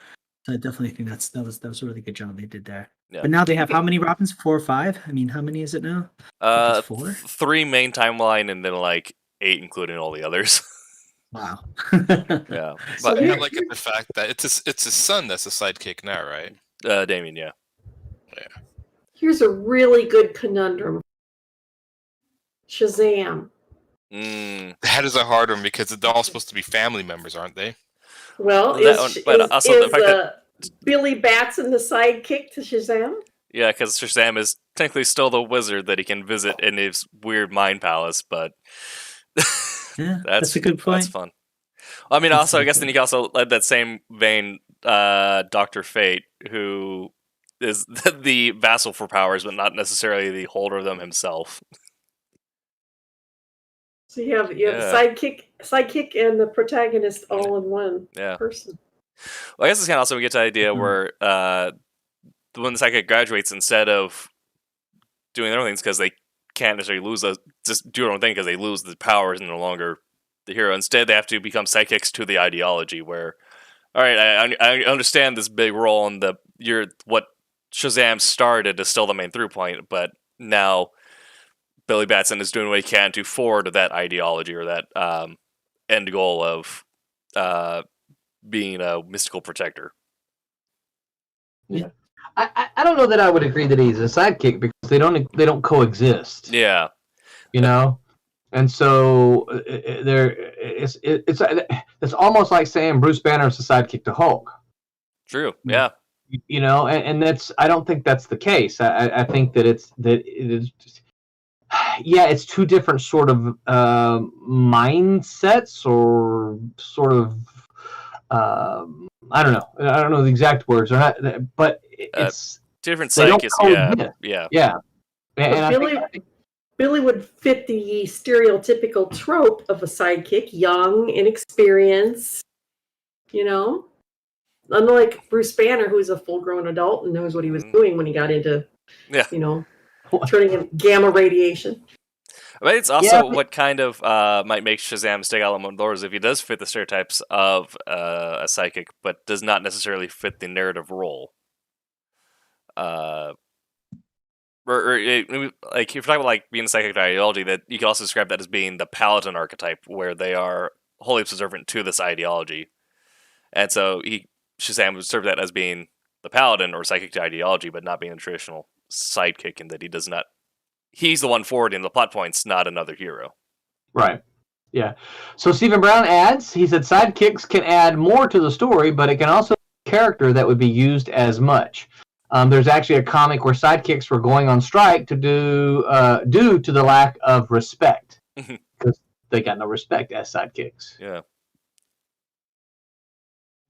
I definitely think that was a really good job they did there. Yeah. But now they have how many Robins? 4 or 5? I mean, how many is it now? 4? 3 main timeline, and then 8, including all the others. Wow. Yeah, but I like the fact that it's his son that's a sidekick now, right? Damien, yeah. Here's a really good conundrum. Shazam. That is a hard one because they're all supposed to be family members, aren't they? Well, is Billy Batson the sidekick to Shazam? Yeah, because Shazam is technically still the wizard that he can visit in his weird mind palace, but yeah, that's a good point. That's fun. I mean, also, I guess then you can also let that same vein, Dr. Fate, who is the vassal for powers, but not necessarily the holder of them himself. So you have the sidekick and the protagonist all in one person. Well, I guess it's kind of also we get to the idea where when the sidekick graduates, instead of doing their own things because they can't necessarily just do their own thing because they lose the powers and no longer the hero. Instead, they have to become sidekicks to the ideology. Where, all right, I understand this big role and what Shazam started is still the main through point, but now Billy Batson is doing what he can to forward that ideology or that end goal of being a mystical protector. Yeah, I don't know that I would agree that he's a sidekick because they don't coexist. Yeah, and so it's almost like saying Bruce Banner is a sidekick to Hulk. True. Yeah. And that's I don't think that's the case. I think that it is. Yeah, it's two different sort of mindsets or sort of I don't know the exact words or not, but it's different psyches. Yeah. And Billy would fit the stereotypical trope of a sidekick, young, inexperienced, unlike Bruce Banner, who's a full-grown adult and knows what he was doing when he got into, turning in gamma radiation. But it's also what kind of might make Shazam stick out more doors if he does fit the stereotypes of a psychic, but does not necessarily fit the narrative role. If you're talking about being a psychic ideology, that you can also describe that as being the paladin archetype, where they are wholly subservient to this ideology, and so Shazam would serve that as being the paladin or psychic ideology, but not being a traditional sidekick, in that he does not. He's the one forwarding the plot points, not another hero. Right. Yeah. So Stephen Brown adds, he said sidekicks can add more to the story, but it can also character that would be used as much. There's actually a comic where sidekicks were going on strike to due to the lack of respect, because they got no respect as sidekicks. Yeah.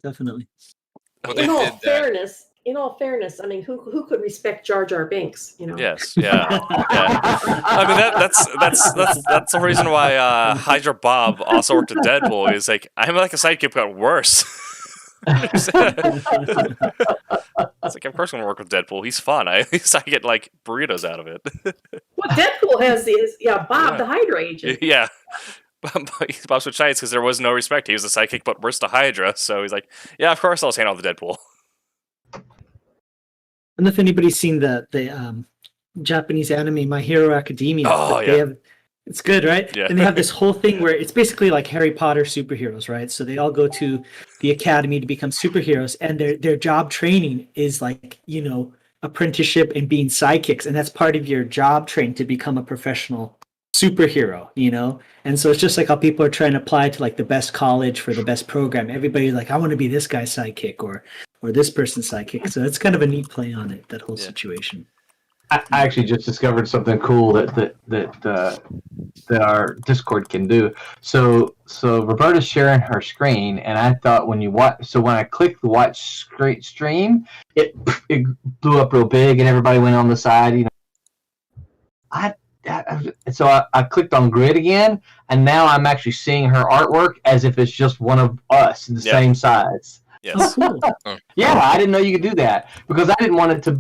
Definitely. Well, they In all did that. fairness, I mean, who could respect Jar Jar Binks? You know. Yes. Yeah. I mean, that's the reason why Hydra Bob also worked at Deadpool. He's like, I'm like a sidekick, but worse. It's like, of course I'm gonna work with Deadpool. He's fun. At least I get like burritos out of it. What Deadpool has is Bob the Hydra agent. Yeah. Bob switched sides because there was no respect. He was a sidekick, but worse to Hydra. So he's like, yeah, of course I'll handle the Deadpool. I don't know if anybody's seen the Japanese anime My Hero Academia. Oh, yeah. It's good, right? Yeah. And they have this whole thing where it's basically like Harry Potter superheroes, right? So they all go to the academy to become superheroes, and their job training is like, apprenticeship and being sidekicks, and that's part of your job training to become a professional superhero, And so it's just like how people are trying to apply to like the best college for the best program. Everybody's like, I want to be this guy's sidekick or this person's sidekick. So it's kind of a neat play on it, that whole situation. I actually just discovered something cool that our Discord can do. So Roberta's sharing her screen, and I thought when I clicked the watch stream, it blew up real big, and everybody went on the side. So I clicked on grid again, and now I'm actually seeing her artwork as if it's just one of us in the same size. Yes. Oh, cool. Yeah, I didn't know you could do that because I didn't want it to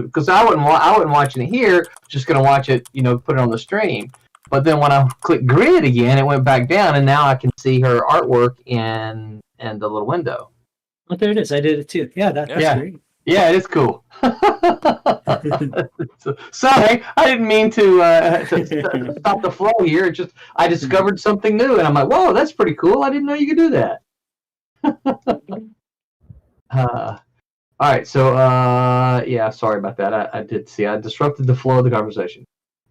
because I wasn't watching it here. Just gonna watch it, put it on the stream. But then when I clicked grid again, it went back down, and now I can see her artwork in the little window. Oh, there it is. I did it too. Yeah, that's great. Yeah, it is cool. Sorry, I didn't mean to stop the flow here. It's just I discovered something new, and I'm like, whoa, that's pretty cool. I didn't know you could do that. All right, so sorry about that. I did see I disrupted the flow of the conversation.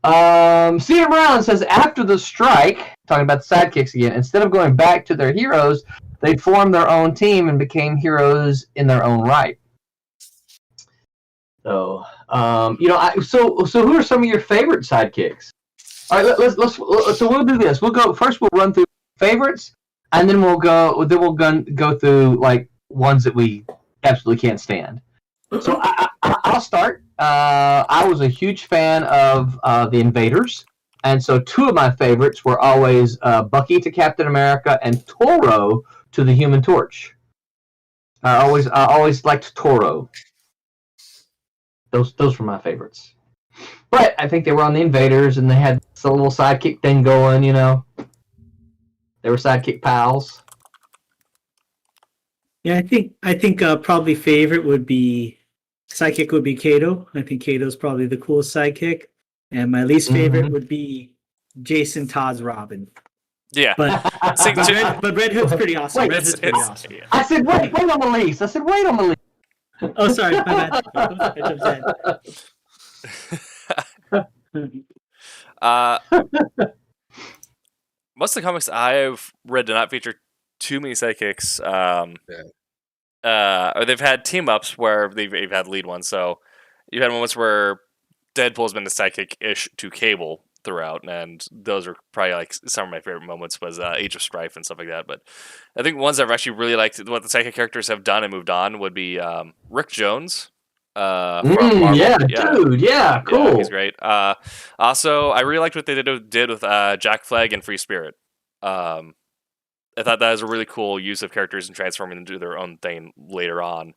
Cedar Brown says after the strike, talking about the sidekicks again, instead of going back to their heroes, they formed their own team and became heroes in their own right. So, so who are some of your favorite sidekicks? All right, let's. So we'll do this. We'll run through favorites, and then we'll go through like ones that we absolutely can't stand. So I'll start. I was a huge fan of the Invaders, and so two of my favorites were always Bucky to Captain America and Toro to the Human Torch. I always liked Toro. Those were my favorites. But I think they were on the Invaders, and they had this little sidekick thing going. They were sidekick pals. Yeah, I think probably favorite would be sidekick would be Kato. I think Kato's probably the coolest sidekick, and my least favorite would be Jason Todd's Robin. Yeah, but Red Hood's pretty awesome. Wait, Red Hood's pretty awesome. I said wait on the lease. Wait on the lease. Oh, sorry, my bad. I jumped in. Most of the comics I've read do not feature too many sidekicks. Or they've had team ups where they've had lead ones. So you've had moments where Deadpool's been the sidekick-ish to Cable throughout, and those are probably like some of my favorite moments was Age of Strife and stuff like that. But I think ones I've actually really liked what the sidekick characters have done and moved on would be Rick Jones. From Marvel. Dude, cool. Yeah, he's great. Also, I really liked what they did with Jack Flag and Free Spirit. I thought that was a really cool use of characters and transforming them to their own thing later on,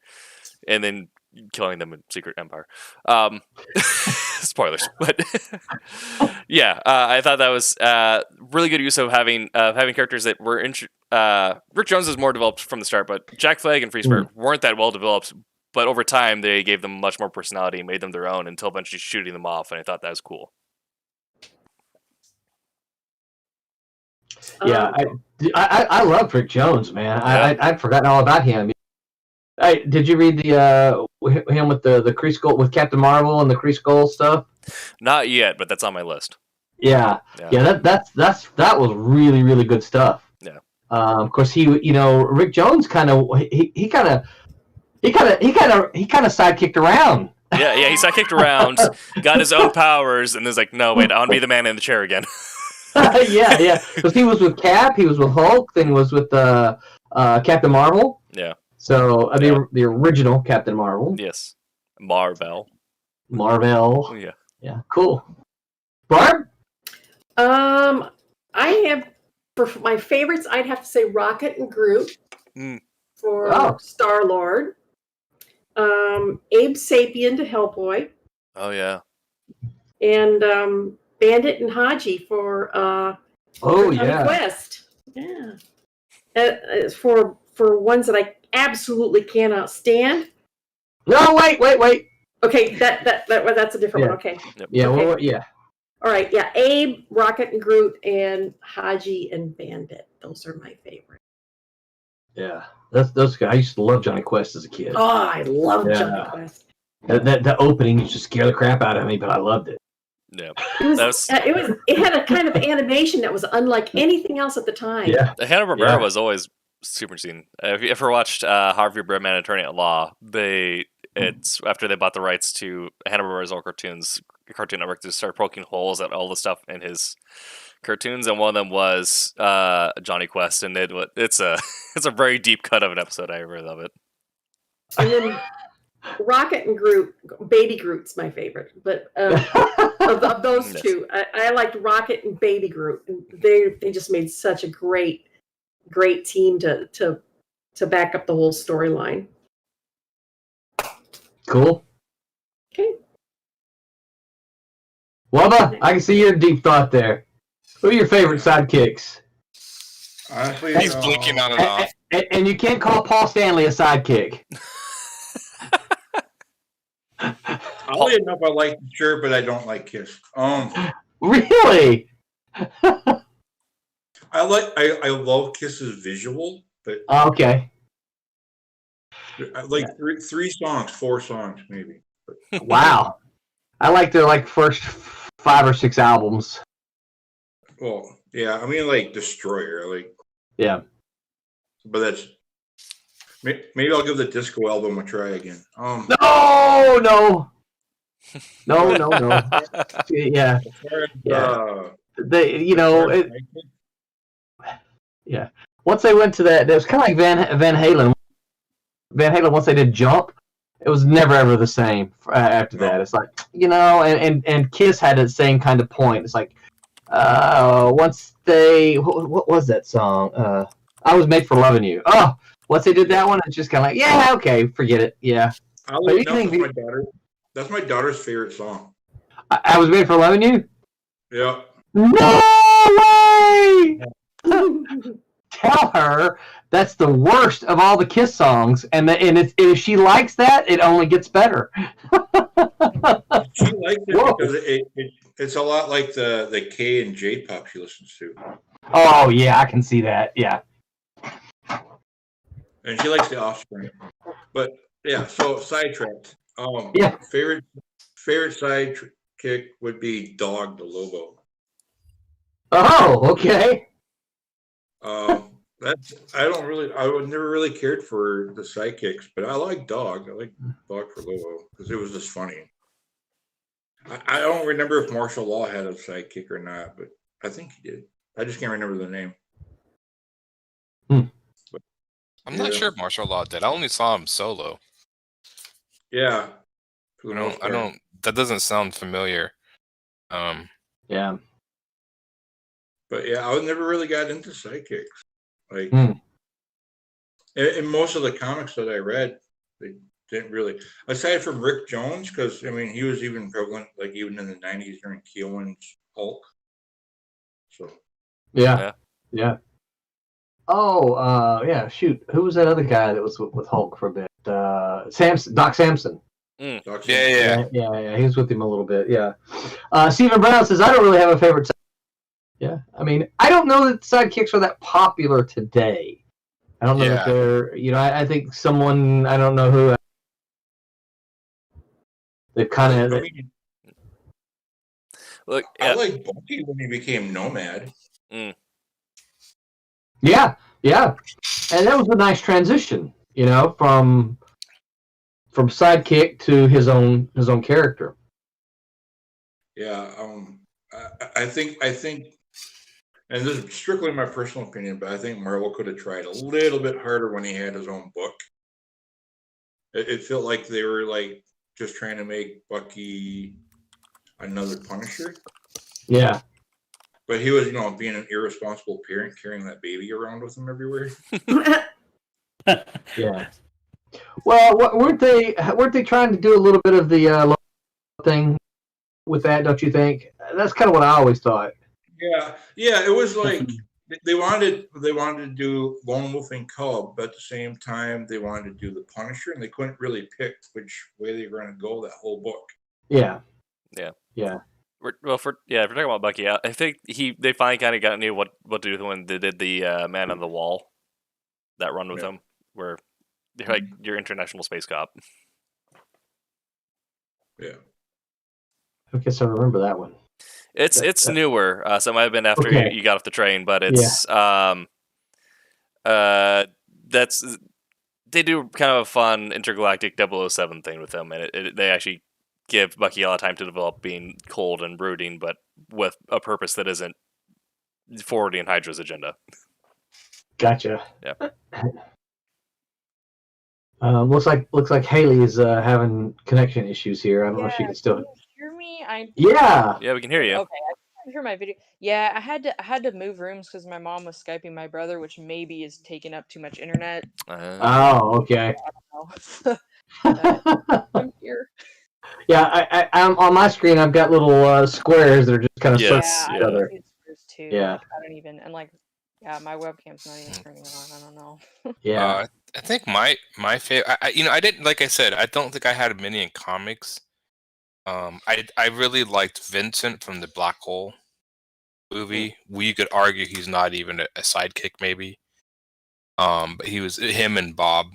and then killing them in Secret Empire. Spoilers, but yeah, I thought that was really good use of having characters that were Rick Jones is more developed from the start, but Jack Flag and Free Spirit weren't that well developed. But over time, they gave them much more personality and made them their own until eventually shooting them off, and I thought that was cool. Yeah, I love Rick Jones, man. I'd forgotten all about him. Did you read the him with the Kree Skull with Captain Marvel and the Kree Skull stuff? Not yet, but that's on my list. Yeah. That was really, really good stuff. Yeah. Of course, Rick Jones kind of sidekicked around. Yeah, he sidekicked around, got his own powers, and was like, no, wait, I want to be the man in the chair again. yeah. Because he was with Cap, he was with Hulk, then he was with Captain Marvel. Yeah. So the original Captain Marvel. Yes. Marvel. Yeah. Cool. Barb? I have for my favorites. I'd have to say Rocket and Groot for Star-Lord. Abe Sapien to Hellboy. Oh yeah. And Bandit and Haji for Quest. Yeah. For ones that I absolutely cannot stand. No, wait. Okay, that's a different one. Okay. Yep. Yeah, okay. well, yeah. All right, yeah. Abe, Rocket and Groot, and Haji and Bandit. Those are my favorites. Yeah, those guys. I used to love Johnny Quest as a kid. Oh, I love Johnny Quest. That opening used to scare the crap out of me, but I loved it. Yeah. It had a kind of animation that was unlike anything else at the time. Yeah. The Hanna-Barbera was always super interesting. If you ever watched Harvey Birdman, Attorney at Law, it's after they bought the rights to Hanna-Barbera's old cartoons, Cartoon Network just started poking holes at all the stuff in his cartoons, and one of them was Johnny Quest, and it's a very deep cut of an episode. I really love it. And then Rocket and Groot, Baby Groot's my favorite, but of those two, I liked Rocket and Baby Groot, and they just made such a great team to back up the whole storyline. Cool. Okay. Wubba, I can see your deep thought there. Who are your favorite sidekicks? Honestly, He's blinking on and off. And you can't call Paul Stanley a sidekick. Oddly enough, I like the shirt, but I don't like Kiss. Really? I love Kiss's visual, but Okay. I like four songs maybe. Wow. I like their first 5 or 6 albums. Well, yeah, I mean like Destroyer, Yeah. but that's maybe I'll give the disco album a try again. No. Yeah. Yeah. Once they went to that, it was kind of like Van Halen. Van Halen, once they did Jump, it was never ever the same after that. It's like, and Kiss had the same kind of point. It's like, once they, what was that song? I Was Made for Loving You. Oh, once they did that one, it's just kind of like, yeah, okay, forget it. Yeah. That's my daughter's favorite song. I Was Made for Loving You? Yeah. No way! Tell her that's the worst of all the Kiss songs, and if she likes that, it only gets better. She likes it because it's a lot like the K and J pop she listens to. Oh yeah, I can see that. Yeah. And she likes the Offspring. But yeah, so sidetracked. Favorite sidekick would be Dog the Lobo. Oh, okay. I would never really cared for the sidekicks, but I like Dog. I like Dog for Lobo because it was just funny. I don't remember if Martial Law had a sidekick or not, but I think he did. I just can't remember the name. I'm not sure if Martial Law did. I only saw him solo. Yeah. I don't. That doesn't sound familiar. Yeah. But yeah, I never really got into sidekicks. In most of the comics that I read, they didn't really. Aside from Rick Jones, because he was even prevalent, even in the '90s during Keelan's Hulk. So. Yeah. Oh, yeah. Shoot, who was that other guy that was with Hulk for a bit? Doc Samson. Yeah. He was with him a little bit. Yeah. Stephen Brown says, I don't really have a favorite. Yeah. I don't know that sidekicks are that popular today. I don't know that they're. I think someone, I don't know who. They kind of. Look, I like Bucky when he became Nomad. Yeah. Yeah, and that was a nice transition, from Sidekick to his own character. Yeah, I think, and this is strictly my personal opinion, but I think Marvel could have tried a little bit harder when he had his own book. It felt like they were like just trying to make Bucky another Punisher. Yeah. But he was, being an irresponsible parent, carrying that baby around with him everywhere. Yeah. Well, weren't they trying to do a little bit of the thing with that? Don't you think? That's kind of what I always thought. Yeah. It was like they wanted to do Lone Wolf and Cub, but at the same time they wanted to do the Punisher, and they couldn't really pick which way they were going to go that whole book. Yeah. Yeah. Yeah. If we're talking about Bucky, I think they finally kind of knew what to do when they did the Man on the Wall, that run with him, where they're like your international space cop. Yeah. I guess I remember that one. It's newer, so it might have been after you got off the train, but it's that's they do kind of a fun intergalactic 007 thing with him, and they actually give Bucky a lot of time to develop being cold and brooding, but with a purpose that isn't forwarding Hydra's agenda. Gotcha. Yeah. Looks like Haley is having connection issues here. I don't know if she can still. Can you hear me? Yeah. Yeah, we can hear you. Okay, I can hear my video. Yeah, I had to move rooms because my mom was Skyping my brother, which maybe is taking up too much internet. Oh, okay. I don't know. I'm here. Yeah, I'm on my screen. I've got little squares that are just kind of circling each other. Too. Yeah. Like, I don't even my webcam's not even turning on. I don't know. Yeah. I think my favorite. I didn't, like I said, I don't think I had many in comics. I really liked Vincent from the Black Hole movie. You could argue he's not even a sidekick, maybe. But him and Bob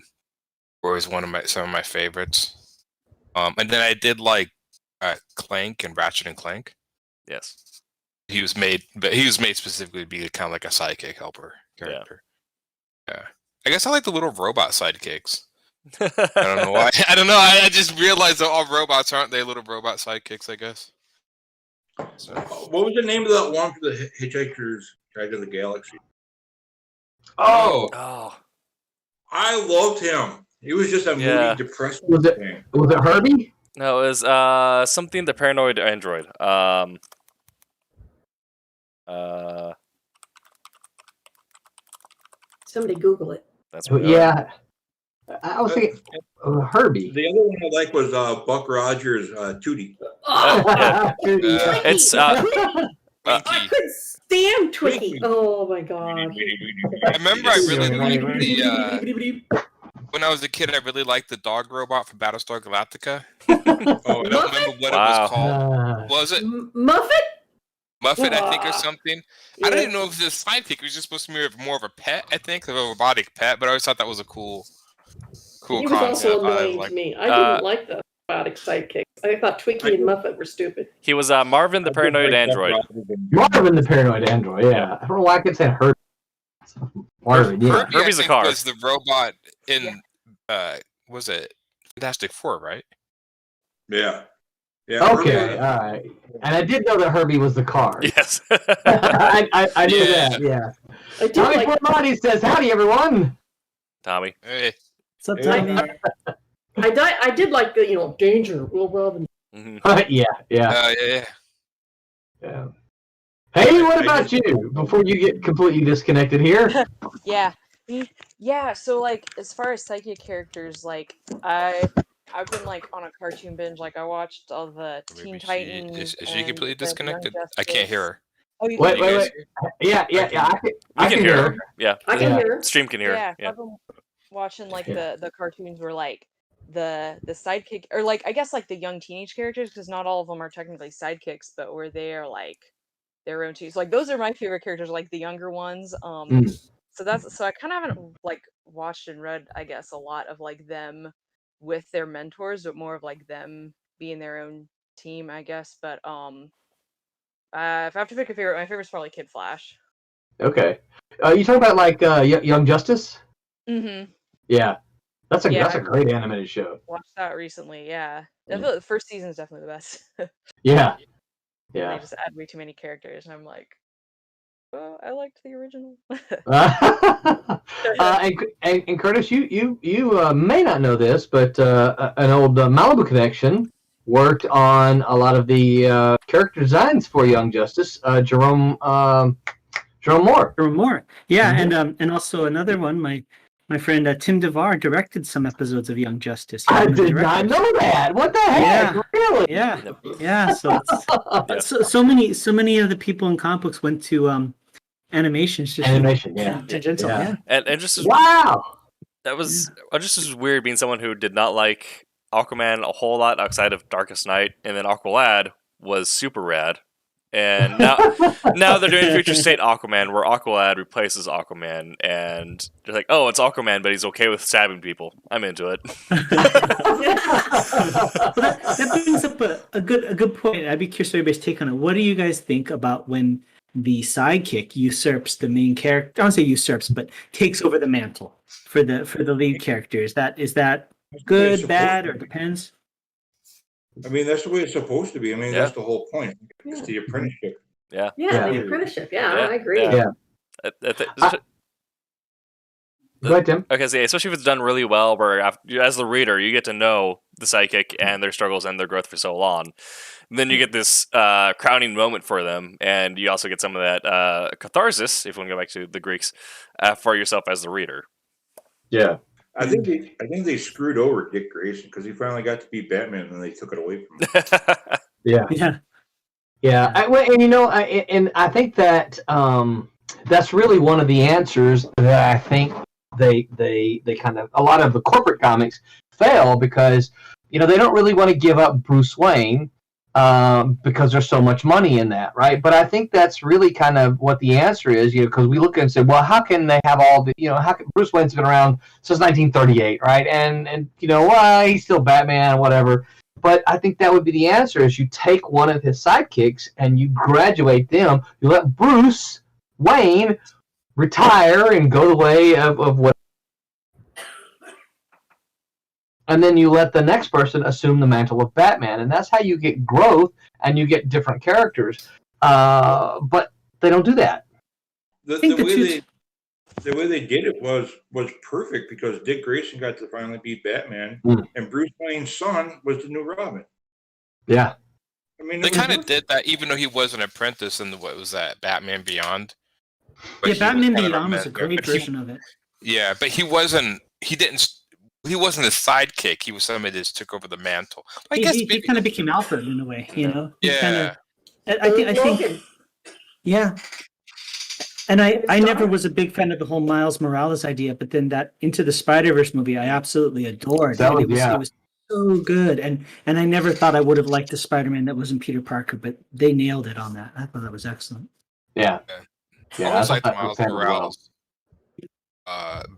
were some of my favorites. And then I did like Clank and Ratchet and Clank. Yes. He was made specifically to be kind of like a sidekick helper character. Yeah. I guess I like the little robot sidekicks. I don't know why. I don't know. I just realized that all robots aren't they little robot sidekicks, I guess. So. What was the name of that one for the Hitchhiker's Guide to the Galaxy? Oh. I loved him. He was just a moody, depressing thing. Was it Herbie? No, it was something the Paranoid Android. Somebody Google it. That's what Yeah. I was thinking Herbie. The other one I like was Buck Rogers, Tootie. It's I couldn't stand Twinkie. Oh my god! I remember I really liked the. When I was a kid, I really liked the dog robot from Battlestar Galactica. I don't remember what it was called. Was it Muffet? Muffet, I think, or something. I don't even know if this sidekick it was just supposed to be more of a pet. I think, of a robotic pet. But I always thought that was a cool He was concept. also annoying to me. I didn't like the robotic sidekicks. I thought Twinkie and Muffet were stupid. He was Marvin the Paranoid Android. Marvin the Paranoid Android. Yeah. I don't know why I could say Herbie. Marvin. Yeah. Herbie's a car. Was the robot in? Was it Fantastic Four? Right. Yeah. Okay. All right. And I did know that Herbie was the car. Yes. I knew that. Yeah. Tommy Portmani says, "Howdy, everyone." Tommy. Hey. What's up, Tommy? I did like the Danger, Will Robinson. Yeah. Hey, what about you? Before you get completely disconnected here. Yeah. So like, as far as psychic characters, like I've been like on a cartoon binge. Like I watched all the Teen Titans. Is she completely disconnected? I can't hear her. Oh, you Wait. can Yeah. I can hear her. Yeah. I can hear her. Stream can hear her. Yeah. I've been watching like the cartoons where like the sidekick, or like I guess like the young teenage characters, because not all of them are technically sidekicks, but where they are like their own teams. Like those are my favorite characters, like the younger ones. So I kind of haven't like watched and read, I guess, a lot of like them with their mentors, but more of like them being their own team, I guess. But if I have to pick a favorite, my favorite's probably Kid Flash. Okay. You talking about like Young Justice? Mm-hmm. Yeah, that's a Yeah, great animated show. watched that recently. Yeah, definitely. The first season is definitely the best. Yeah, They yeah. just add way too many characters, and I'm like, well, I liked the original. And Curtis, you may not know this, but an old Malibu connection worked on a lot of the character designs for Young Justice. Jerome Moore. Or more. Yeah, Mhm. and also another one, my friend Tim DeVar directed some episodes of Young Justice. He's I one of the did not directors. know that. What the heck? Yeah. Really? Yeah. So it's so many of the people in comic books went to animations. Just Animation, yeah. tangential. Yeah. Yeah. And just Wow. that was just as weird being someone who did not like Aquaman a whole lot outside of Darkest Night, and then Aqualad was super rad. And now they're doing Future State Aquaman, where Aqualad replaces Aquaman, and they're like, oh, it's Aquaman, but he's okay with stabbing people. I'm into it. Well, that brings up a good point. I'd be curious for everybody's take on it. What do you guys think about when the sidekick usurps the main character? I don't say usurps, but takes over the mantle for the lead character. Is that good, bad, or depends? I mean, that's the way it's supposed to be. I mean, Yeah. that's the whole point. It's the apprenticeship. Yeah. The apprenticeship. Yeah, I agree. Yeah. Go ahead, Tim. Okay, so yeah, especially if it's done really well, where as the reader, you get to know the sidekick and their struggles and their growth for so long. And then you get this crowning moment for them, and you also get some of that catharsis, if we want to go back to the Greeks, for yourself as the reader. Yeah. I think they screwed over Dick Grayson because he finally got to be Batman, and then they took it away from him. Yeah. And I think that that's really one of the answers that I think they kind of, a lot of the corporate comics fail because they don't really want to give up Bruce Wayne because there's so much money in that, right? But I think that's really kind of what the answer is, because we look and say, well, how can they have all the, how can Bruce Wayne's been around since 1938, right? And he's still Batman, whatever. But I think that would be the answer: is you take one of his sidekicks and you graduate them. You let Bruce Wayne retire and go the way of what, and then you let the next person assume the mantle of Batman, and that's how you get growth and you get different characters. But they don't do that. The way they did it was perfect because Dick Grayson got to finally be Batman, and Bruce Wayne's son was the new Robin. Yeah. I mean, they kind of did that, even though he was an apprentice in what was that, Batman Beyond. But Batman Beyond was a great version of it. Yeah, but he wasn't a sidekick. He was somebody that just took over the mantle. I guess he kind of became Alfred in a way, Yeah. I think. Yeah. And I never was a big fan of the whole Miles Morales idea, but then that Into the Spider-Verse movie I absolutely adored. It was so good. And I never thought I would have liked the Spider-Man that wasn't Peter Parker, but they nailed it on that. I thought that was excellent. Yeah. I always liked Miles Morales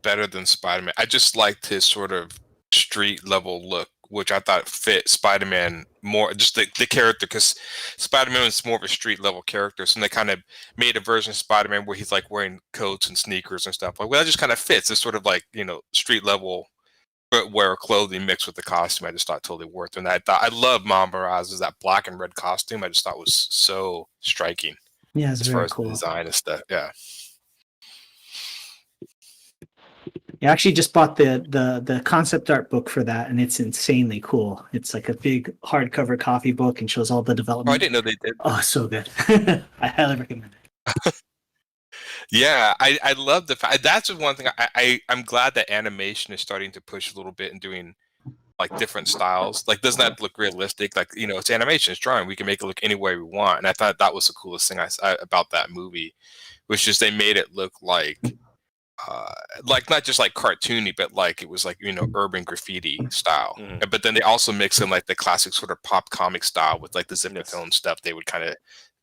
better than Spider-Man. I just liked his sort of street level look, which I thought fit Spider-Man more, just the character, because Spider-Man was more of a street level character. So they kind of made a version of Spider-Man where he's like wearing coats and sneakers and stuff. Like, well, that just kind of fits. It's sort of like, street level footwear, clothing mixed with the costume. I just thought totally worked. And I love Miles Morales' that black and red costume. I just thought was so striking. Yeah, it's as very far as cool. the design and stuff. Yeah. I actually just bought the concept art book for that, and it's insanely cool. It's like a big hardcover coffee book and shows all the development. Oh, I didn't know they did. Oh, so good. I highly recommend it. Yeah, I love the fact that's one thing I'm glad that animation is starting to push a little bit and doing like different styles. Like, doesn't that look realistic? Like, it's animation, it's drawing. We can make it look any way we want. And I thought that was the coolest thing about that movie, was just they made it look like not just like cartoony, but like it was like urban graffiti style. But then they also mix in like the classic sort of pop comic style with like the Zipnotone stuff. They would kind of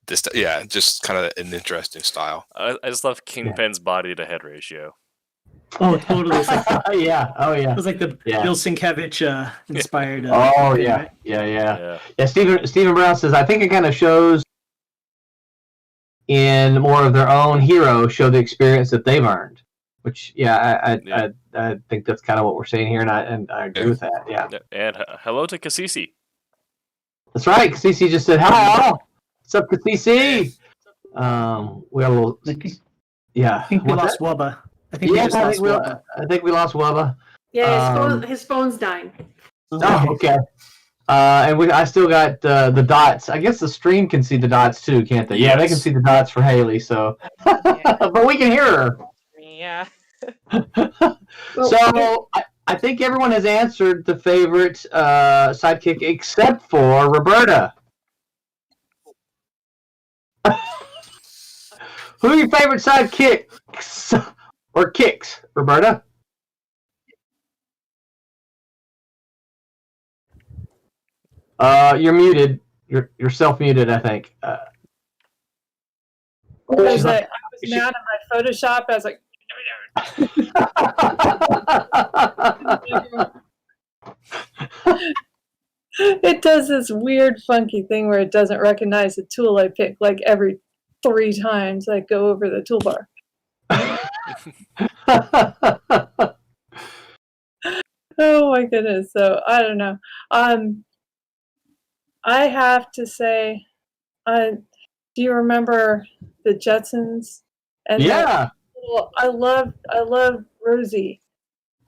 just kind of an interesting style. I just love Kingpin's body to head ratio. Oh, totally. It's like yeah. Oh, yeah. It was like the Bill Sienkiewicz inspired. Yeah. Yeah. Steven Brown says, I think it kind of shows in more of their own hero show the experience that they've earned. Which, I think that's kind of what we're saying here, and I agree with that. Yeah. And hello to Cassisi. That's right. Cassisi just said, "Hello, what's up, Cassisi?" We got a little. Yeah. I think we lost Wubba. I think we just lost Wubba. I think we lost Wubba. Yeah, his phone's dying. Oh, okay. And I still got the dots. I guess the stream can see the dots too, can't they? Yes. Yeah, they can see the dots for Haley. So, but we can hear her. Yeah. So I think everyone has answered the favorite sidekick except for Roberta. Who are your favorite sidekicks or kicks, Roberta? You're muted. You're self-muted, I think. Because I was mad at my Photoshop. I was like, it does this weird, funky thing where it doesn't recognize the tool I pick like every 3 times I go over the toolbar. Oh my goodness. So I don't know. I have to say, do you remember the Jetsons? And yeah. I love Rosie.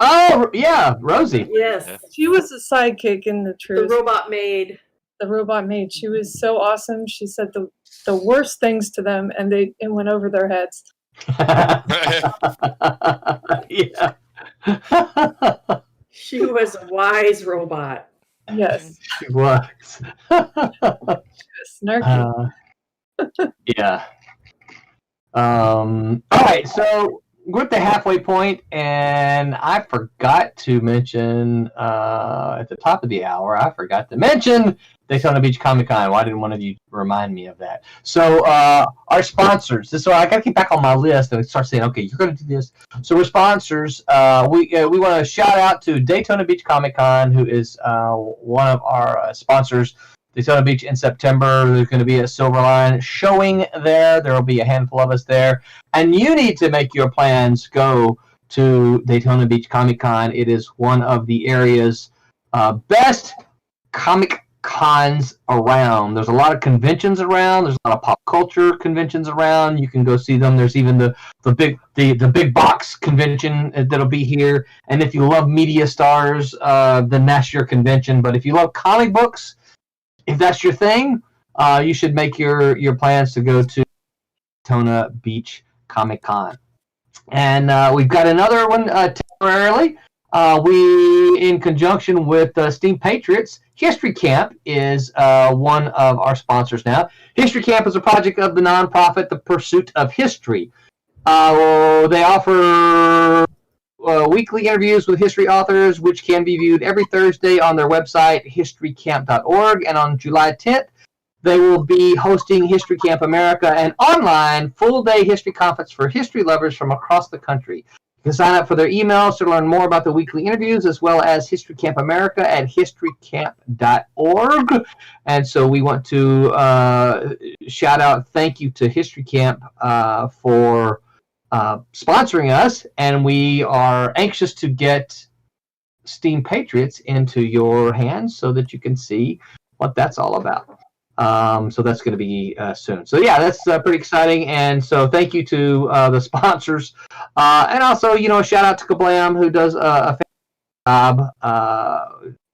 Oh yeah, Rosie. Yes. She was a sidekick in the truth. The robot maid. The robot maid. She was so awesome. She said the worst things to them, and it went over their heads. Yeah. She was a wise robot. Yes. She was. Snarky. Yeah. All right, so we're at the halfway point, and I forgot to mention at the top of the hour, I forgot to mention Daytona Beach Comic Con. Why didn't one of you remind me of that? So our sponsors. So I got to get back on my list and start saying, okay, you're going to do this. So we're sponsors. We want to shout out to Daytona Beach Comic Con, who is one of our sponsors. Daytona Beach in September. There's going to be a Silverline showing there. There will be a handful of us there. And you need to make your plans go to Daytona Beach Comic Con. It is one of the area's best comic cons around. There's a lot of conventions around. There's a lot of pop culture conventions around. You can go see them. There's even the big box convention that'll be here. And if you love media stars, then that's your convention. But if you love comic books, if that's your thing, you should make your plans to go to Daytona Beach Comic Con. And we've got another one temporarily. We, in conjunction with Steam Patriots, History Camp is one of our sponsors now. History Camp is a project of the nonprofit The Pursuit of History. They offer weekly interviews with history authors, which can be viewed every Thursday on their website, historycamp.org. And on July 10th, they will be hosting History Camp America, an online full-day history conference for history lovers from across the country. You can sign up for their emails to learn more about the weekly interviews, as well as History Camp America at historycamp.org. And so we want to shout out, thank you to History Camp for sponsoring us, and we are anxious to get Steam Patriots into your hands so that you can see what that's all about. So that's going to be soon. So yeah, that's pretty exciting. And so thank you to the sponsors, and also shout out to Kablam, who does a fantastic job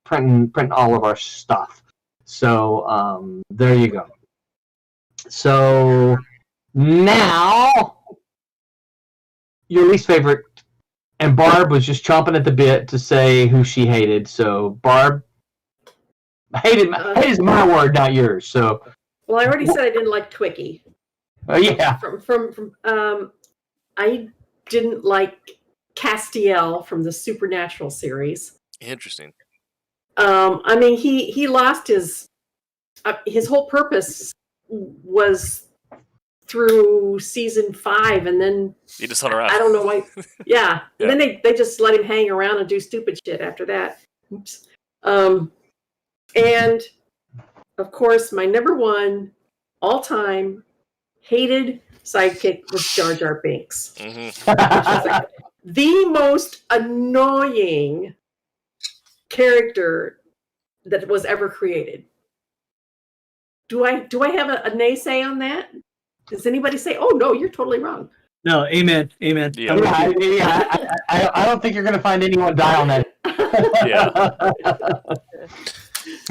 printing all of our stuff. So there you go. So now, your least favorite, and Barb was just chomping at the bit to say who she hated. So Barb, hated is my word, not yours. So, well, I already said I didn't like Twiki. Yeah. From I didn't like Castiel from the Supernatural series. Interesting. I mean, he lost his whole purpose was through season 5, and then he just hung around. I don't know why. Yeah, and then they just let him hang around and do stupid shit after that. Oops. And of course, my number one all-time hated sidekick was Jar Jar Binks. Mhm. She's like, the most annoying character that was ever created. Do I have a naysay on that? Does anybody say, "Oh no, you're totally wrong"? No, amen. Yeah. I don't think you're going to find anyone die on that.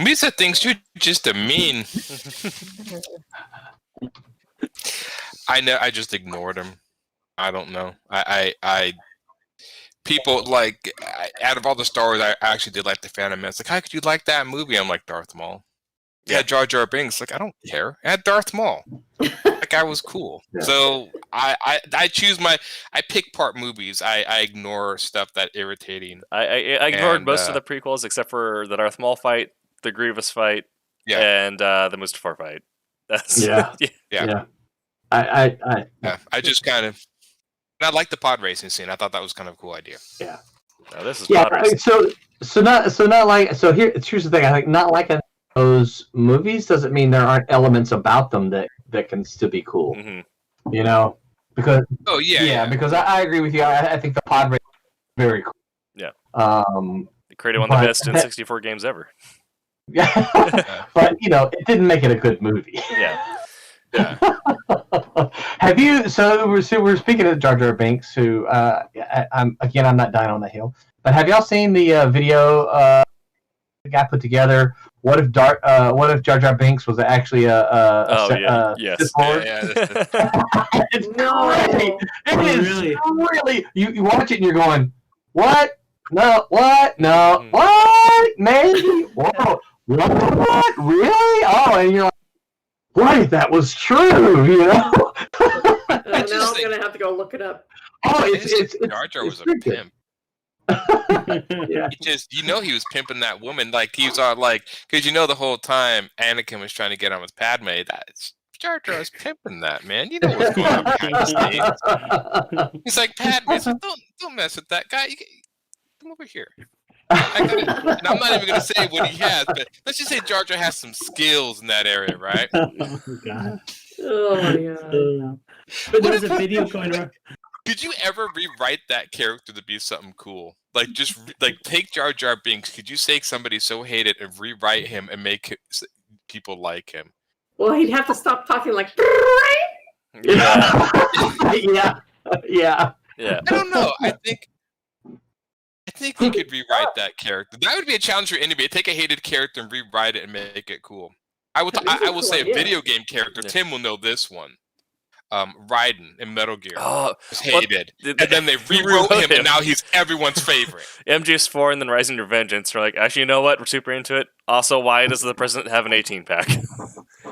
We said things you're just a mean. I know. I just ignored him. I don't know. I people like out of all the Star Wars, I actually did like the Phantom Menace. Like, how could you like that movie? I'm like Darth Maul. Yeah, Jar Jar Binks. Like, I don't care. I had Darth Maul. That guy was cool. Yeah. So I choose I pick part movies. I ignore stuff that irritating. I ignored most of the prequels except for the Darth Maul fight, the Grievous fight, and the Mustafar fight. That's yeah. I just kind of. I like the pod racing scene. I thought that was kind of a cool idea. Yeah. No, this is pod racing. So not like here's the thing. I think not liking those movies doesn't mean there aren't elements about them that can still be cool. Mm-hmm. You know, because because I agree with you. I think the pod racing is very cool. Yeah. They created one of the best in 64 games ever. Yeah. But it didn't make it a good movie. Yeah. Have you? So we're speaking of Jar Jar Binks, who I'm not dying on the hill. But have y'all seen the video the guy put together? What if Jar Jar Binks was actually yes. Lord? It's no, it is really. You watch it and you're going, what? No, what? No, what? Maybe? Whoa, what? Really? Oh, and you're like, what if that was true? Now I'm gonna have to go look it up. Oh, it's Jar Jar was a pimp. Yeah. He was pimping that woman. Like, he was all like, because the whole time Anakin was trying to get on with Padme. That's Jar Jar was pimping that, man. You know what's going on behind the scenes. He's like, Padme, so don't mess with that guy. Come over here. And I'm not even going to say what he has, but let's just say Jar Jar has some skills in that area, right? Oh, God. Oh, my God. But there's a video going around. Could you ever rewrite that character to be something cool? Like, just take Jar Jar Binks. Could you take somebody so hated and rewrite him and make people like him? Well, he'd have to stop talking like. Yeah. I don't know. I think we could rewrite that character. That would be a challenge for anybody. Take a hated character and rewrite it and make it cool. I will say a video game character. Yeah. Tim will know this one. Raiden in Metal Gear was hated, and then they rewrote him, and now he's everyone's favorite. MGS4 and then Rising Your Vengeance. We're like, actually, you know what? We're super into it. Also, why does the president have an 18-pack?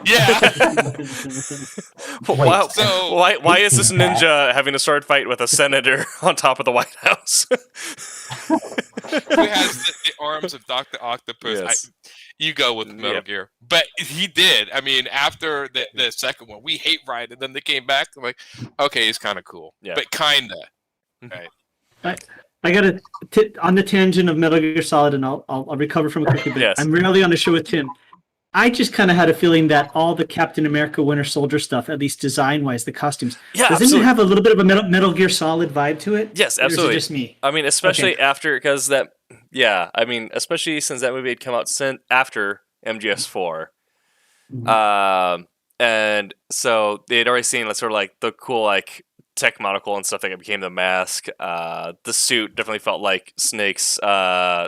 Yeah. Why is this ninja having a sword fight with a senator on top of the White House? Who has the arms of Dr. Octopus? Yes. You go with Metal Gear. But he did. I mean, after the second one, we hate Raiden, and then they came back. I'm like, okay, he's kind of cool. Yeah. But kinda. Right. I got on the tangent of Metal Gear Solid, and I'll recover from it quickly, but I'm rarely on the show with Tim. I just kind of had a feeling that all the Captain America Winter Soldier stuff, at least design-wise, the costumes, doesn't it have a little bit of a Metal Gear Solid vibe to it? Yes, absolutely. Or is it just me? I mean, especially after, because especially since that movie had come out after MGS4. Mm-hmm. And so they had already seen sort of like the cool like tech monocle and stuff that became the mask. The suit definitely felt like Snake's high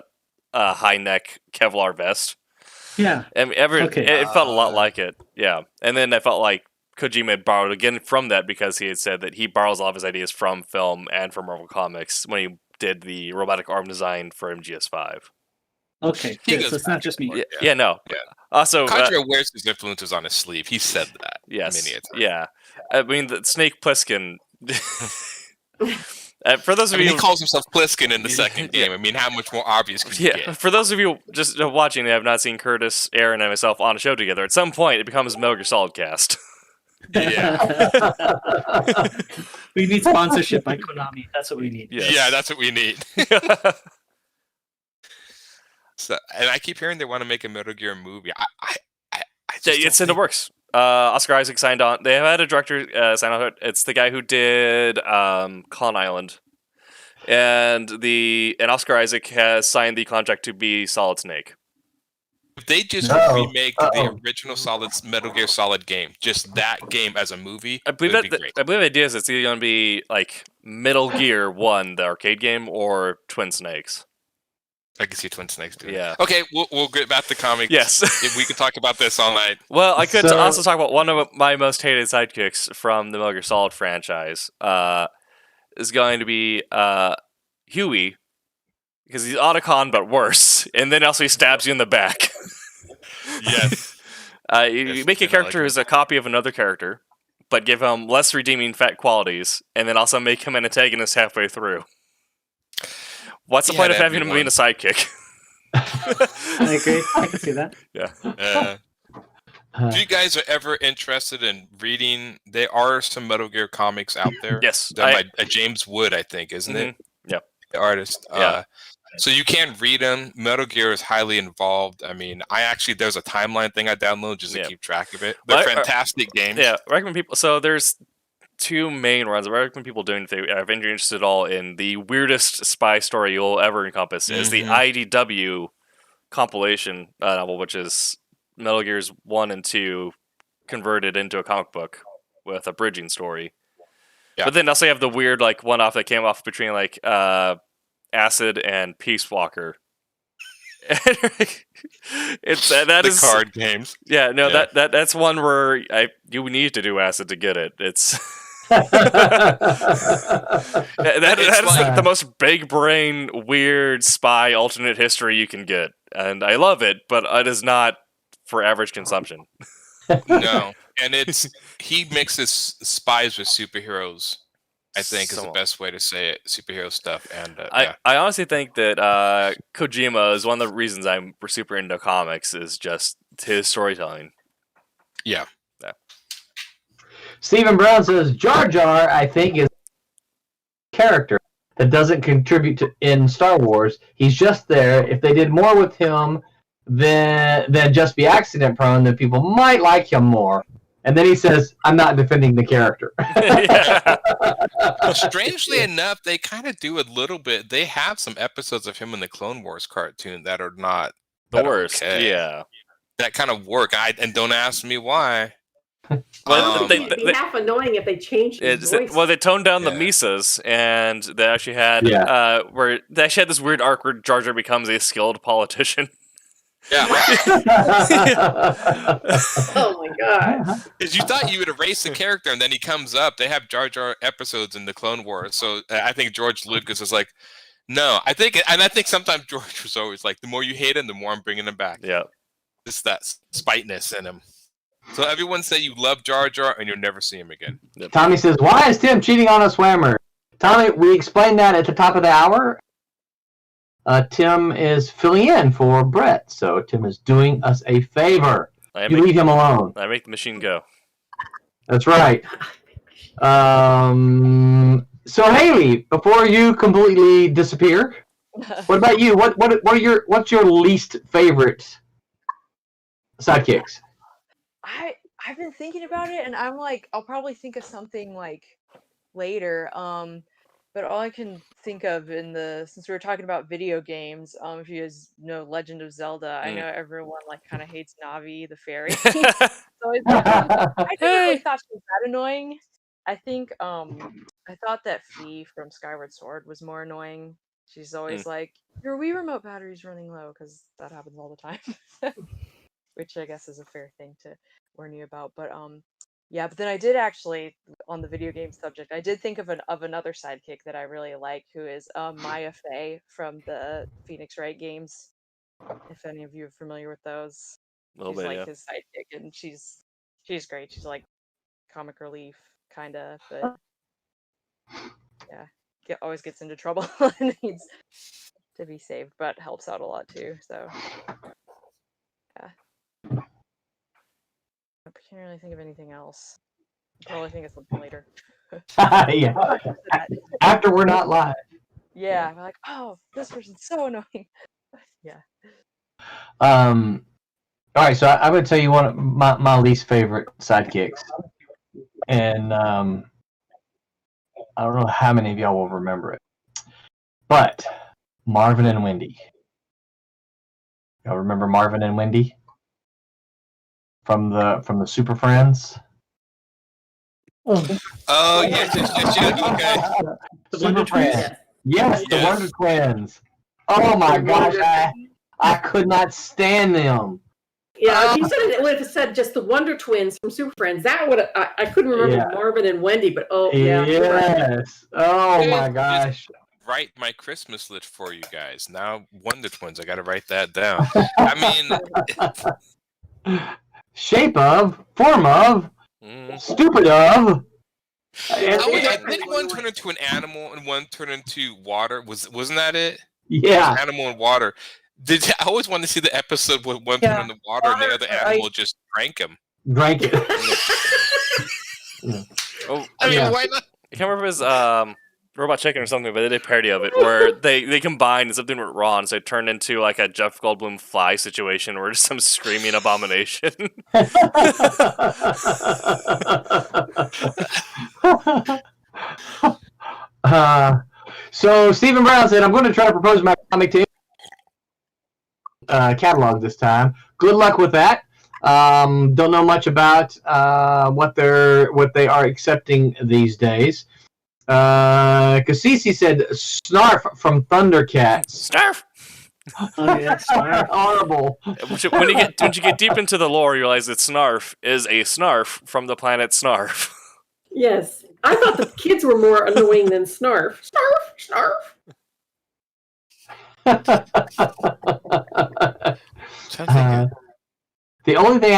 neck Kevlar vest. Yeah. And it felt a lot like it. Yeah. And then I felt like Kojima had borrowed again from that because he had said that he borrows a lot of his ideas from film and from Marvel Comics when he did the robotic arm design for MGS5. Okay, so it's not just me. Yeah, no. Yeah. Also, Kojima wears his influences on his sleeve. He said that. Yes. Many a time. Yeah. I mean, the Snake Plissken. For those of you, he calls himself Pliskin in the second game. I mean, how much more obvious could you get? For those of you just watching and have not seen Curtis, Aaron, and myself on a show together, at some point it becomes Metal Gear Solid Cast. Yeah. We need sponsorship by Konami. That's what we need. Yes. Yeah, that's what we need. So, and I keep hearing they want to make a Metal Gear movie. It's in the works. Oscar Isaac signed on. They have had a director sign on. It's the guy who did Con Island, and Oscar Isaac has signed the contract to be Solid Snake. If they just remake the original Metal Gear Solid game, just that game as a movie, I believe the idea is it's either going to be like Metal Gear 1, the arcade game, or Twin Snakes. I can see Twin Snakes doing Yeah. it. Okay, we'll get back to comics. Yes. If we could talk about this all night. Well, I could also talk about one of my most hated sidekicks from the Metal Gear Solid franchise. Is going to be Huey, because he's Otacon but worse, and then also he stabs you in the back. Yes. You make a character who's a copy of another character, but give him less redeeming qualities, and then also make him an antagonist halfway through. What's the point of having him being a sidekick? I agree. I can see that. Yeah. If you guys are ever interested in reading, there are some Metal Gear comics out there. Yes. By James Wood, I think, isn't it? Yeah. The artist. Yeah. So you can read them. Metal Gear is highly involved. I mean, there's a timeline thing I download just to keep track of it. They're fantastic games. Yeah, I recommend people. So there's two main runs. I recommend people doing if they are interested at all in the weirdest spy story you'll ever encompass. Is the IDW compilation novel, which is Metal Gears 1 and 2 converted into a comic book with a bridging story. Yeah. But then also you have the weird one-off that came off between Acid and Peace Walker. It's the card games. Yeah, no, yeah. That's one where you need to do Acid to get it. It's that is the most big brain weird spy alternate history you can get, and I love it, but it is not for average consumption. No, and he mixes spies with superheroes. I think is the best way to say it. Superhero stuff, and I honestly think that Kojima is one of the reasons I'm super into comics is just his storytelling. Yeah. Stephen Brown says Jar Jar, I think, is a character that doesn't contribute in Star Wars. He's just there. If they did more with him than just be accident prone, then people might like him more. And then he says, I'm not defending the character. Strangely enough, they kind of do a little bit. They have some episodes of him in the Clone Wars cartoon that are not the worst. Okay. Yeah. That kind of work. And don't ask me why. It'd be half annoying if they changed his voice. Well, they toned down the Misas, and they actually had this weird arc where Jar Jar becomes a skilled politician. Yeah. Oh my god! Because you thought you would erase the character, and then he comes up. They have Jar Jar episodes in the Clone Wars, so I think George Lucas was like, "No." I think sometimes George was always like, "The more you hate him, the more I'm bringing him back." Yeah, it's that spiteness in him. So everyone say you love Jar Jar, and you'll never see him again. Yep. Tommy says, "Why is Tim cheating on a swammer?" Tommy, we explained that at the top of the hour. Tim is filling in for Brett, so Tim is doing us a favor. You leave him alone. I make the machine go. That's right. So Haley, before you completely disappear, what about you? What's your least favorite sidekicks? I've been thinking about it, and I'm like, I'll probably think of something later. But all I can think of since we were talking about video games, if you guys know Legend of Zelda, I know everyone kind of hates Navi the fairy. So I never really thought she was that annoying. I think I thought that Fee from Skyward Sword was more annoying. She's always like, your Wii remote battery's running low, because that happens all the time. Which I guess is a fair thing to warn you about. But yeah, but then I did actually, on the video game subject, I did think of another sidekick that I really like, who is Maya Fey from the Phoenix Wright games. If any of you are familiar with those, she's his sidekick, and she's great. She's like comic relief, kind of, but yeah, always gets into trouble and needs to be saved, but helps out a lot too. So yeah. I can't really think of anything else. I'll probably think of something later. Yeah. After we're not live. Yeah, I'm like, oh, this person's so annoying. Yeah. All right, so I'm going to tell you one of my least favorite sidekicks, and I don't know how many of y'all will remember it, but Marvin and Wendy. Y'all remember Marvin and Wendy from the Super Friends? Oh yes. Okay. The Super Wonder Twins? Friends. Yes, the Yes. Wonder Twins. Oh my gosh, I could not stand them. Yeah, if you said it would have said just the Wonder Twins from Super Friends. That would I couldn't remember Yeah. Marvin and Wendy, but yeah. Yes. Oh my gosh. Write my Christmas list for you guys. Now, Wonder Twins. I got to write that down. I mean, Shape of, form of, stupid of. didn't one turn into an animal and one turn into water? Wasn't that it? Yeah. Animal and water. I always wanted to see the episode where one turned into water and the other animal just drank him. Drank it. Oh, I mean, Yeah. why not? I can't remember if it was Robot Chicken or something, but they did a parody of it where they combined and something went wrong, so it turned into like a Jeff Goldblum Fly situation where just some screaming abomination. So Stephen Brown said, "I'm going to try to propose my comic to catalog this time. Good luck with that. Don't know much about what they are accepting these days." Cassisi said, "Snarf from Thundercats." Snarf! Oh, yeah, Snarf. Horrible. When you get deep into the lore, you realize that Snarf is a Snarf from the planet Snarf. Yes. I thought the kids were more annoying than Snarf. Snarf, snarf. The only thing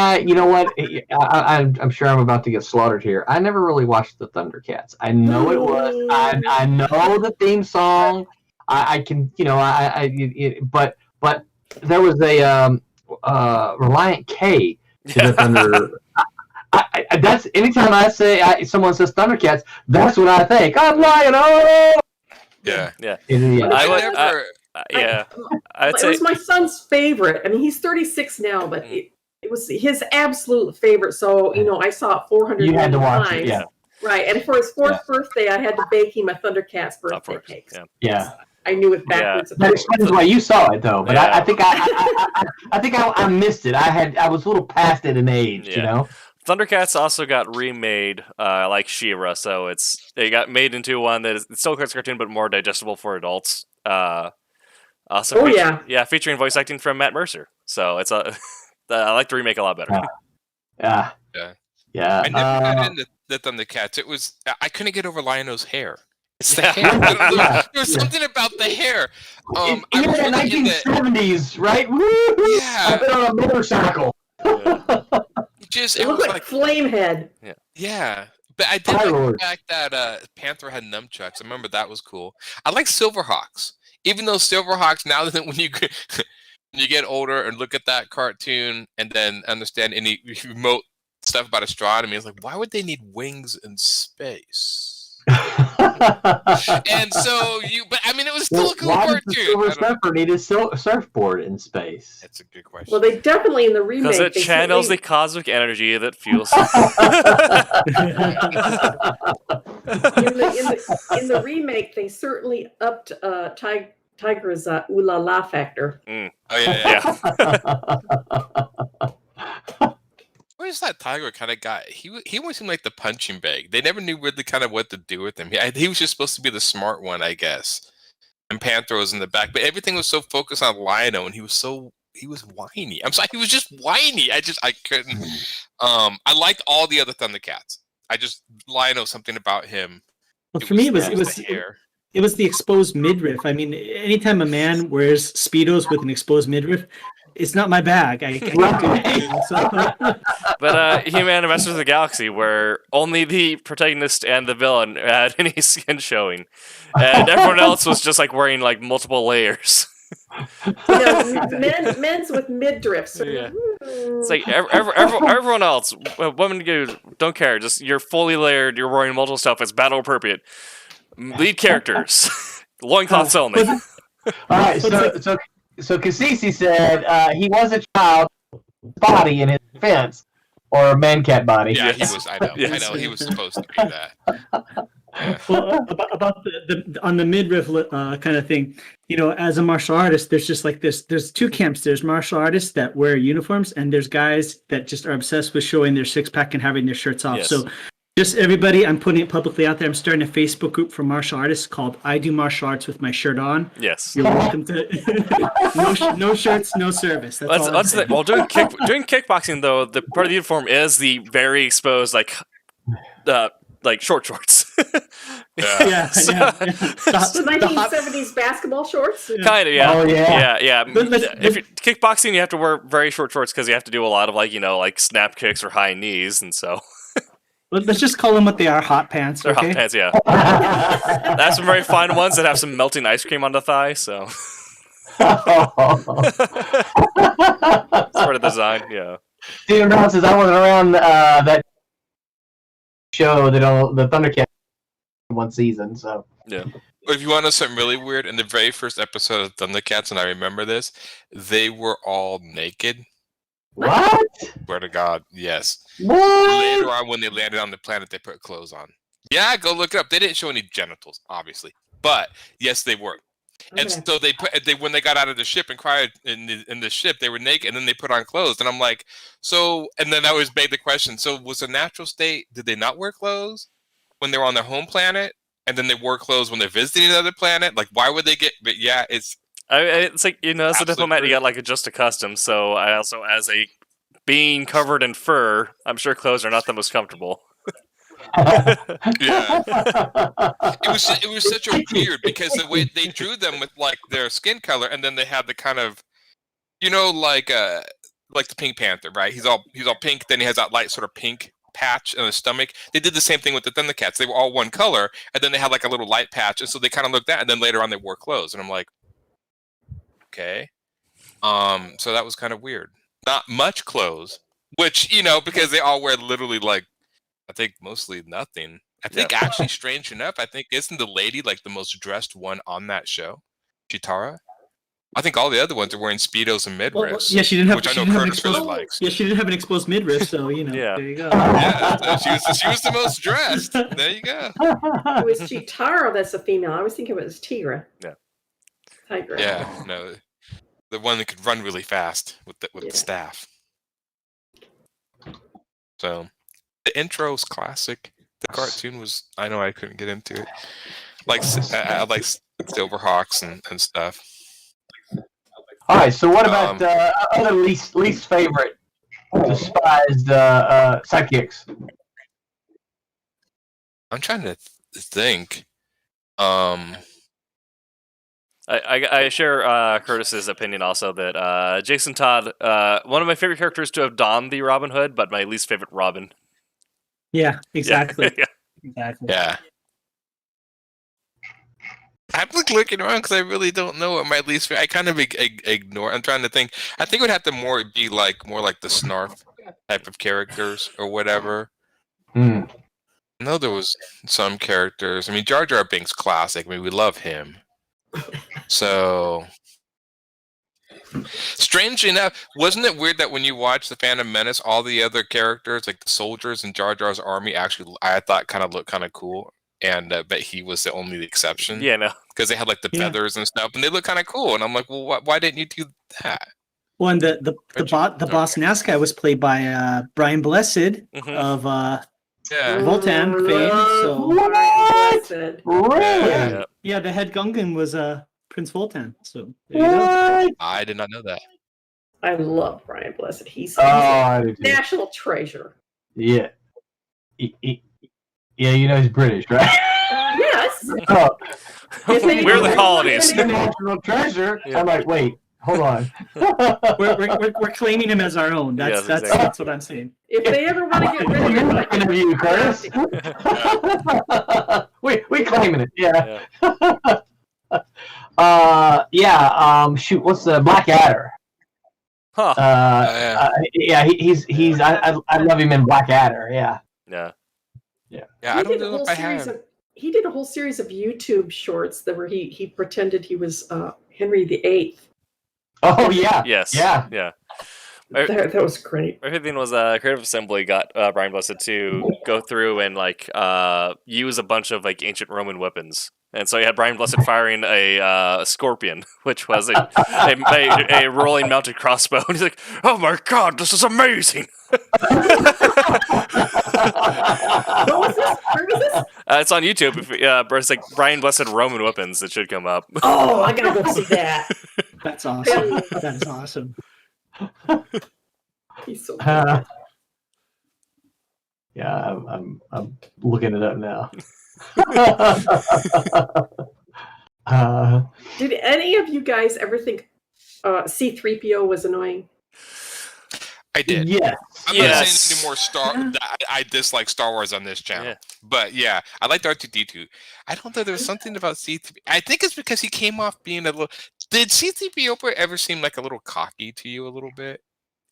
I'm sure I'm about to get slaughtered here. I never really watched the Thundercats. I know it was. I know the theme song. I can, but there was a Reliant K to the Thunder. That's anytime I say someone says Thundercats, that's what I think. I'm lying. Oh, Yeah. Yeah. I I'd It say was my son's favorite. I mean, he's 36 now, but it was his absolute favorite. So, I saw it 400 you had to watch times. it. Yeah. Right. And for his fourth birthday, I had to bake him a Thundercats birthday cake. Yeah. Yeah. I knew it backwards. That explains why you saw it, though. But Yeah. I think I missed it. I was a little past it in age, Thundercats also got remade like She-Ra, so they got made into one that is still a cartoon but more digestible for adults. Featuring voice acting from Matt Mercer. So it's I like the remake a lot better. Yeah. I never got into the Thundercats. It was I couldn't get over Lionel's hair. It's the hair. There was something about the hair. Even in the 1970s, right? Woo! Yeah. I've been on a motorcycle. It looked like Flamehead. Yeah. But I did like the fact that Panther had nunchucks. I remember that was cool. I like Silverhawks. Even though Silverhawks, now that when you get older and look at that cartoon and then understand any remote stuff about astronomy, it's like, why would they need wings in space? And so but I mean, it was still a cool why cartoon. Does the Silver Surfer need a surfboard in space? That's a good question. Well, they definitely in the remake. Because it channels the cosmic energy that fuels. in the remake, they certainly upped Tiger's ooh la la factor. Mm. Oh yeah. Where's that Tiger kind of guy? He always seemed like the punching bag. They never knew really kind of what to do with him. He was just supposed to be the smart one, I guess. And Panther was in the back, but everything was so focused on Lionel, and he was whiny. I'm sorry, he was just whiny. I couldn't. I liked all the other Thundercats. Lionel, something about him. Well, for me, it was the hair. It was the exposed midriff. I mean, anytime a man wears Speedos with an exposed midriff, it's not my bag. I can't do it. So. But He-Man and Masters of the Galaxy, where only the protagonist and the villain had any skin showing, and everyone else was just like wearing like multiple layers. Men's with midriffs. Yeah. It's like everyone else, women don't care. Just you're fully layered. You're wearing multiple stuff. It's battle appropriate. Lead characters, loincloths only. All right, so Cassisi said he was a child body in his defense, or a man cat body. Yeah, Yes. he was. I know. Yes. I know. He was supposed to be that. Yeah. Well, about the on the midriff kind of thing, as a martial artist, there's just like this. There's two camps. There's martial artists that wear uniforms, and there's guys that just are obsessed with showing their six pack and having their shirts off. Yes. So, just everybody, I'm putting it publicly out there. I'm starting a Facebook group for martial artists called "I Do Martial Arts with My Shirt On." Yes. You're welcome to. no shirts, no service. That's all I'm saying. Well, doing kickboxing though, the part of the uniform is the very exposed like short shorts. Yeah. So- The 1970s basketball shorts. Kind of, yeah. Oh, yeah. Yeah. Let's- If you're kickboxing, you have to wear very short shorts because you have to do a lot of like snap kicks or high knees, and so Let's just call them what they are: hot pants. they're Okay. hot pants. Yeah, I have some very fine ones that have some melting ice cream on the thigh. So sort of design. Yeah. Steven Brown says I wasn't around that show that the Thundercats one season. So If you want to know something really weird, in the very first episode of Thundercats, and I remember this, they were all naked. what? Swear to God, yes. What? Later on, when they landed on the planet, they put clothes on. Yeah, go look it up. They didn't show any genitals, obviously, but yes, they were. And Okay. so when they got out of the ship and cried in the ship, they were naked, and then they put on clothes. And I'm like, and then I always made the question: so was the natural state? Did they not wear clothes when they were on their home planet, and then they wore clothes when they're visiting another planet? Like, why would they get? But yeah, it's It's like as a Absolute diplomat, you proof. got like adjust accustomed. So I also, as a being covered in fur, I'm sure clothes are not the most comfortable. yeah. It was such a weird because the way they drew them with like their skin color, and then they had the kind of, like the Pink Panther, right? He's all pink, then he has that light sort of pink patch on his stomach. They did the same thing with the Thundercats. They were all one color, and then they had like a little light patch, and so they kind of looked at, and then later on they wore clothes, and I'm like, okay, so that was kind of weird. Not much clothes, which because they all wear literally like, I think mostly nothing. I think actually, strange enough, I think isn't the lady like the most dressed one on that show, Chitara? I think all the other ones are wearing speedos and midriffs. Yeah, she didn't have. which I she know didn't have an Curtis really exposed- likes. Yeah, she didn't have an exposed midriff, so Yeah. there you go. Yeah, she was the most dressed. There you go. It was Chitara that's a female. I was thinking it was Tigra. Yeah. Tigra. Yeah, no, the one that could run really fast with the Yeah. staff. So the intro's classic. The cartoon was. I know I couldn't get into it. Like I like Silverhawks and stuff. All right. So what about other least favorite, despised sidekicks? I'm trying to think. I share Curtis's opinion also that Jason Todd, one of my favorite characters to have donned the Robin Hood, but my least favorite Robin. Yeah, exactly. Yeah. Exactly. Yeah. I'm looking around because I really don't know what my least favorite. I kind of ignore. I'm trying to think. I think it would have to be more like the Snarf type of characters or whatever. Hmm. I know there was some characters. I mean, Jar Binks classic. I mean, we love him. So, strangely enough, wasn't it weird that when you watch The Phantom Menace, all the other characters, like the soldiers in Jar Jar's army, actually, I thought kind of looked kind of cool, and but he was the only exception. Yeah, no. Because they had like the feathers and stuff, and they look kind of cool. And I'm like, well, why didn't you do that? Well, and the boss Nazca was played by Brian Blessed of Yeah. Voltan fame. So What? Really? yeah, the head Gungan was Prince Voltan. So there you go. What? I did not know that. I love Brian Blessed. He's I a do too. national treasure. Yeah. Yeah, he's British, right? Yes. Oh, We're the colonies. national treasure. Yeah. I'm like, wait, hold on. We're claiming him as our own. That's Yes, exactly. that's what I'm saying. If they ever want to get rid of You're him, looking at you, Curtis. we claiming it, yeah. Shoot, what's the Blackadder? Huh. He's I love him in Blackadder, yeah. Yeah. Yeah, I don't know if I have. He did a whole series of YouTube shorts that where he pretended he was Henry VIII. Oh yeah. Yes. Yeah. Yeah. That was great. My favorite thing was Creative Assembly got Brian Blessed to go through and like use a bunch of like ancient Roman weapons. And so you had Brian Blessed firing a scorpion, which was a rolling mounted crossbow. And he's like, "Oh my god, this is amazing!" What was this? Where was this? It's on YouTube. It's like Brian Blessed Roman weapons. It should come up. Oh, I gotta go see that. That's awesome. That is awesome. He's so good. Yeah, I'm looking it up now. Did any of you guys ever think C-3PO was annoying? I did. Yes. I'm not saying any more I dislike Star Wars on this channel. Yeah. But yeah, I liked R2-D2. I don't know. There was something about C-3. I think it's because he came off being a little. Did C-3PO ever seem like a little cocky to you a little bit?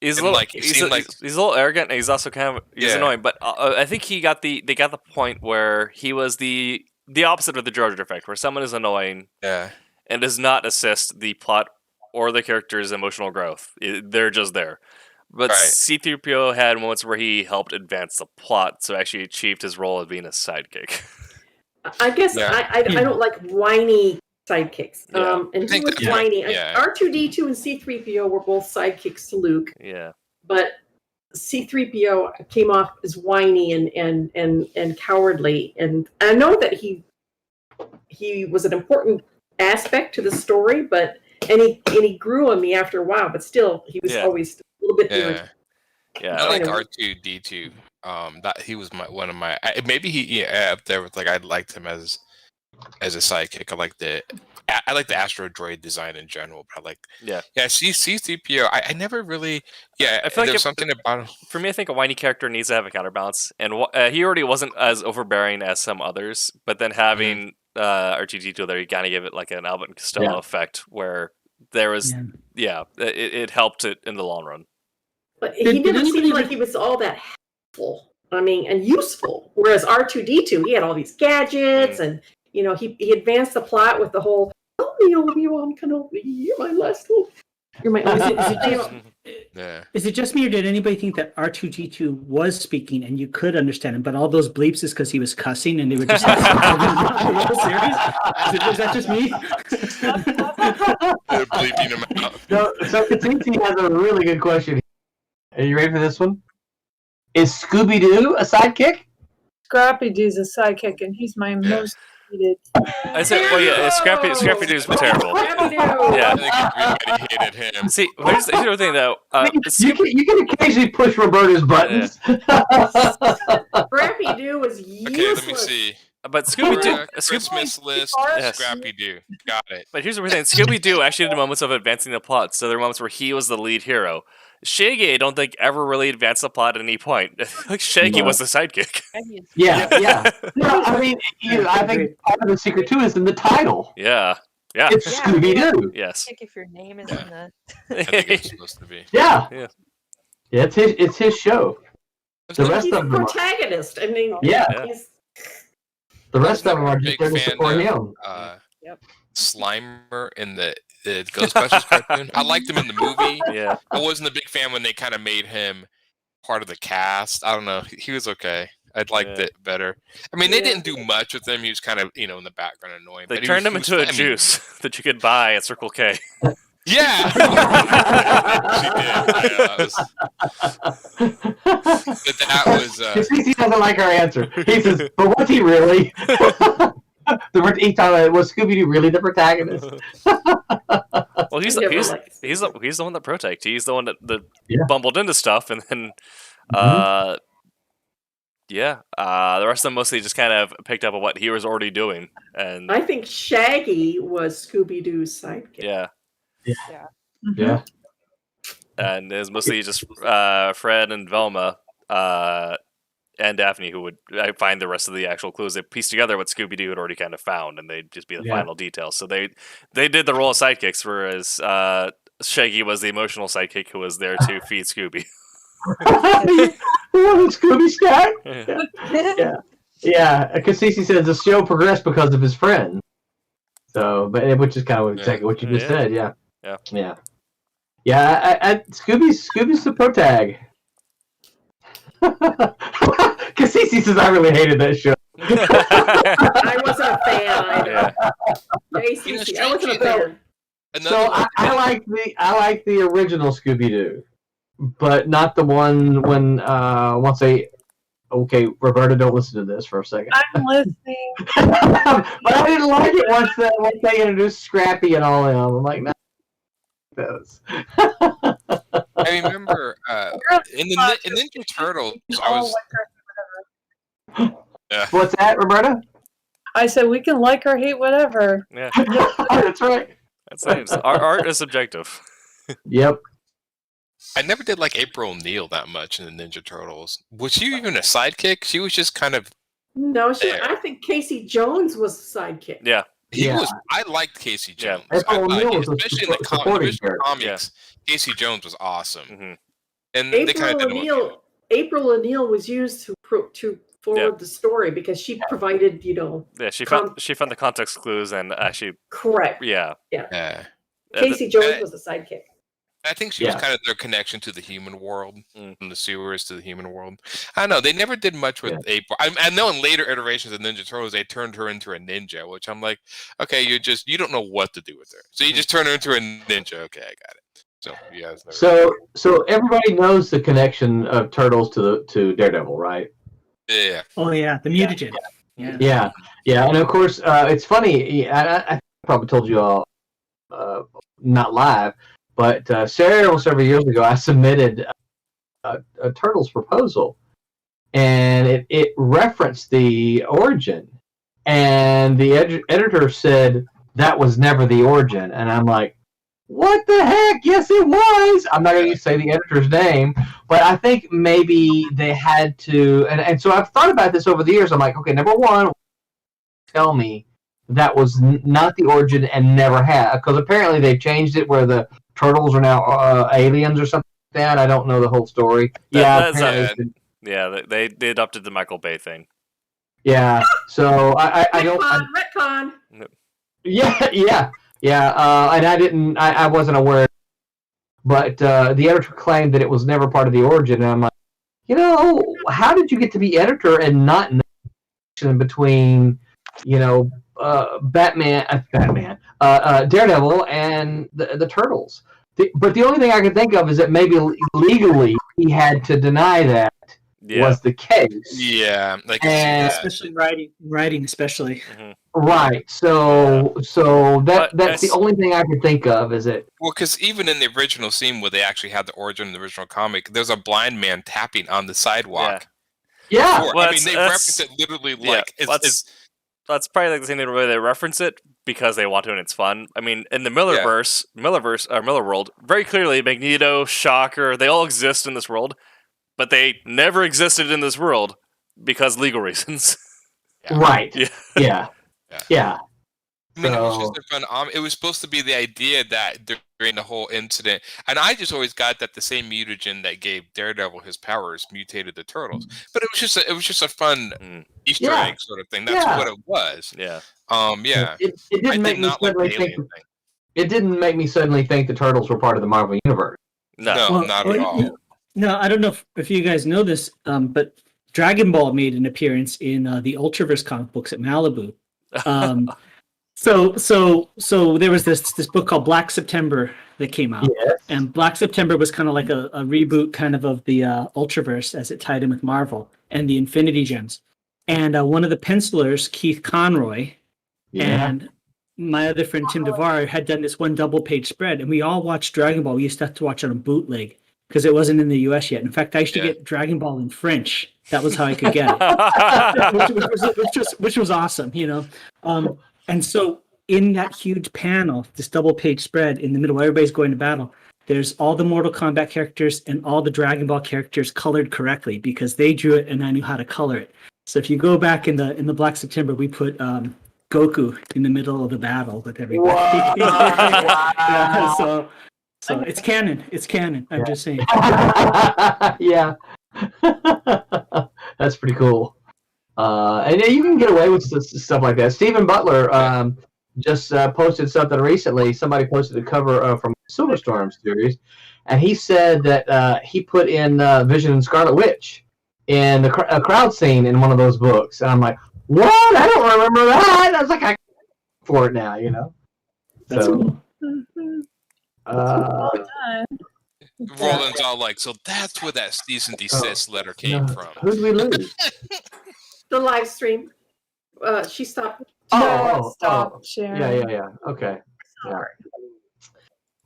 He's a And, little, like, it he's, seemed a, like- he's a little arrogant, and he's also kind of Yeah. annoying. But I think they got the point where he was the opposite of the Jar Jar effect, where someone is annoying Yeah. and does not assist the plot or the character's emotional growth. They're just there. But Right. C-3PO had moments where he helped advance the plot, so actually achieved his role of being a sidekick. I guess Yeah. I don't like whiny sidekicks. Yeah. And I think he was that- whiny. yeah. R2-D2 and C-3PO were both sidekicks to Luke, Yeah. but C-3PO came off as whiny and cowardly. And I know that he was an important aspect to the story, but and he grew on me after a while. But still, he was Yeah. always a little bit Yeah. irritating. Yeah. I like Anyway. R2-D2. That he was one of my. Maybe he up there with like I liked him as a sidekick. I like the Astro Droid design in general. But C-3PO. I never really. Yeah, I feel like there's something about him. For me, I think a whiny character needs to have a counterbalance, and he already wasn't as overbearing as some others. But then having R2-D2 there, you kind of give it like an Albert and Costello effect, where there was, it helped it in the long run. But Did he didn't seem anybody like he was all that helpful. I mean, and useful. Whereas R2-D2, he had all these gadgets, and he advanced the plot with the whole "Help me, Obi-Wan Kenobi, you're my last hope. You're my Is it just me, or did anybody think that R2-D2 was speaking and you could understand him, but all those bleeps is because he was cussing and they were just serious? Is that just me? They're bleeping him out. So Katiti has a really good question. Are you ready for this one? Is Scooby-Doo a sidekick? Scrappy-Doo's a sidekick, and he's my most hated. I said, well, yeah, Scrappy Doo's terrible. I think everybody hated him. See, here's the thing though. You can occasionally push Roberta's buttons. Scrappy-Doo was useless. Okay, let me see. But Scooby-Doo, Christmas list, Yes. Scrappy-Doo. Got it. But here's what we're saying: Scooby-Doo actually had moments of advancing the plot. So there were moments where he was the lead hero. Shaggy, I don't think ever really advanced the plot at any point. Like Shaggy was the sidekick. Yeah. No, I mean, I think part of the secret too is in the title. Yeah. It's Scooby-Doo. Yes. Like if your name is in the. I think it's supposed to be. Yeah. Yeah. It's his show. The rest He's of a them, protagonist. I mean, Yeah. he's the rest of them are just Big there to fan support him. of Slimer in the Ghostbusters cartoon. I liked him in the movie. Yeah. I wasn't a big fan when they kind of made him part of the cast. I don't know. He was okay. I'd liked it better. I mean, they didn't do much with him. He was kind of, in the background annoying. They but he turned was- him he into was- a I mean, juice that you could buy at Circle K. Yeah. She did. But that was. He doesn't like our answer. He says, "But was he really?" Was Scooby-Doo really the protagonist? Well, he's never the liked he's the one that protected. He's the one that Yeah. bumbled into stuff, and then the rest of them mostly just kind of picked up on what he was already doing, and I think Shaggy was Scooby-Doo's sidekick. yeah, Yeah. and it was mostly just Fred and Velma and Daphne who would find the rest of the actual clues. They pieced together what Scooby-Doo had already kind of found, and they'd just be the final details. So they did the role of sidekicks, whereas Shaggy was the emotional sidekick who was there to feed Scooby. Scooby Snack? Yeah. Yeah, because Cece says the show progressed because of his friend. So, which is kind of exactly what you just said. Yeah. Yeah, Scooby's the pro tag. Cassisi says I really hated that show. I wasn't a fan either. Yeah. ACC, I wasn't a fan. So I like the original Scooby Doo, but not the one when once they. Okay, Roberta, don't listen to this for a second. I'm listening. But I didn't like it once they introduced Scrappy and all them. I'm like, no. Those. I remember in Ninja Turtles, I was. Yeah. What's that, Roberta? I said we can like or hate whatever. Yeah, That's right. that's nice. Art is subjective. Yep. I never did like April O'Neil that much in the Ninja Turtles. Was she even a sidekick? She was just kind of. No, there. I think Casey Jones was the sidekick. Yeah. He Yeah. was. I liked Casey Yeah. Jones. April O'Neil was a especially in the supporting original character. comics. Casey Jones was awesome, Mhm. and they kind of did him. April O'Neil was used to forward the story because she provided, Yeah, she found the context clues and actually. correct. Yeah. Yeah. Casey Jones was the sidekick. I think she was Yeah. kind of their connection to the human world, Mm. from the sewers to the human world. I don't know. They never did much with April. I know in later iterations of Ninja Turtles, they turned her into a ninja, which I'm like, okay, you don't know what to do with her. So you just turn her into a ninja. Okay, I got it. So yeah. It's never So everybody knows the connection of Turtles to Daredevil, right? yeah. Oh yeah, the mutagen. Yeah. Yeah, and of course it's funny. I probably told you all not live, but several years ago I submitted a Turtles proposal, and it referenced the origin, and the editor said that was never the origin, and I'm like, what the heck? Yes, it was. I'm not going to say the editor's name, but I think maybe they had to. And so I've thought about this over the years. I'm like, okay, number one, tell me that was not the origin and never had, because apparently they changed it where the turtles are now aliens or something like that. I don't know the whole story. They adopted the Michael Bay thing. Yeah. So I don't. Retcon. Yeah. And I wasn't aware, but the editor claimed that it was never part of the origin, and I'm like, how did you get to be editor and not know the connection between, Daredevil and the Turtles? But the only thing I can think of is that maybe legally he had to deny that was the case. Yeah, especially writing, especially. Mm-hmm. Right. So that's the only thing I can think of. Is it? Well, because even in the original scene where they actually had the origin in the original comic, there's a blind man tapping on the sidewalk. Yeah. Well, they reference it literally like that's probably like the same way they reference it because they want to and it's fun. I mean, in the Miller world, very clearly Magneto, Shocker, they all exist in this world, but they never existed in this world because legal reasons. Right. Yeah. Yeah. I mean, it was just a fun. It was supposed to be the idea that during the whole incident, and I just always got that the same mutagen that gave Daredevil his powers mutated the Turtles. But it was just a fun Easter egg sort of thing. That's what it was. Yeah. It didn't make me suddenly think. It didn't make me suddenly think the Turtles were part of the Marvel universe. No, not at all. No, I don't know if you guys know this, but Dragon Ball made an appearance in the Ultraverse comic books at Malibu. So there was this book called Black September that came out, and Black September was kind of like a reboot kind of the Ultraverse as it tied in with Marvel and the Infinity Gems. And one of the pencilers, Keith Conroy, and my other friend Tim DeVar had done this one double-page spread, and we all watched Dragon Ball. We used to have to watch it on bootleg because it wasn't in the U.S. yet. In fact, I used to get Dragon Ball in French. That was how I could get it, which was awesome, And so in that huge panel, this double-page spread in the middle, where everybody's going to battle, there's all the Mortal Kombat characters and all the Dragon Ball characters colored correctly because they drew it and I knew how to color it. So if you go back in the Black September, we put Goku in the middle of the battle with everybody. So it's canon. It's canon. I'm just saying. Yeah. That's pretty cool. And you can get away with stuff like that. Stephen Butler just posted something recently. Somebody posted a cover from Silver Storm series, and he said that he put in Vision and Scarlet Witch in a crowd scene in one of those books, and I'm like, what? I don't remember that. I was like, I for it now, you know. That's So, cool. Well done. Roland's all like, so that's where that cease and desist letter came from. Who did we lose? The live stream. She stopped. Stop sharing. Yeah. Okay. Sorry.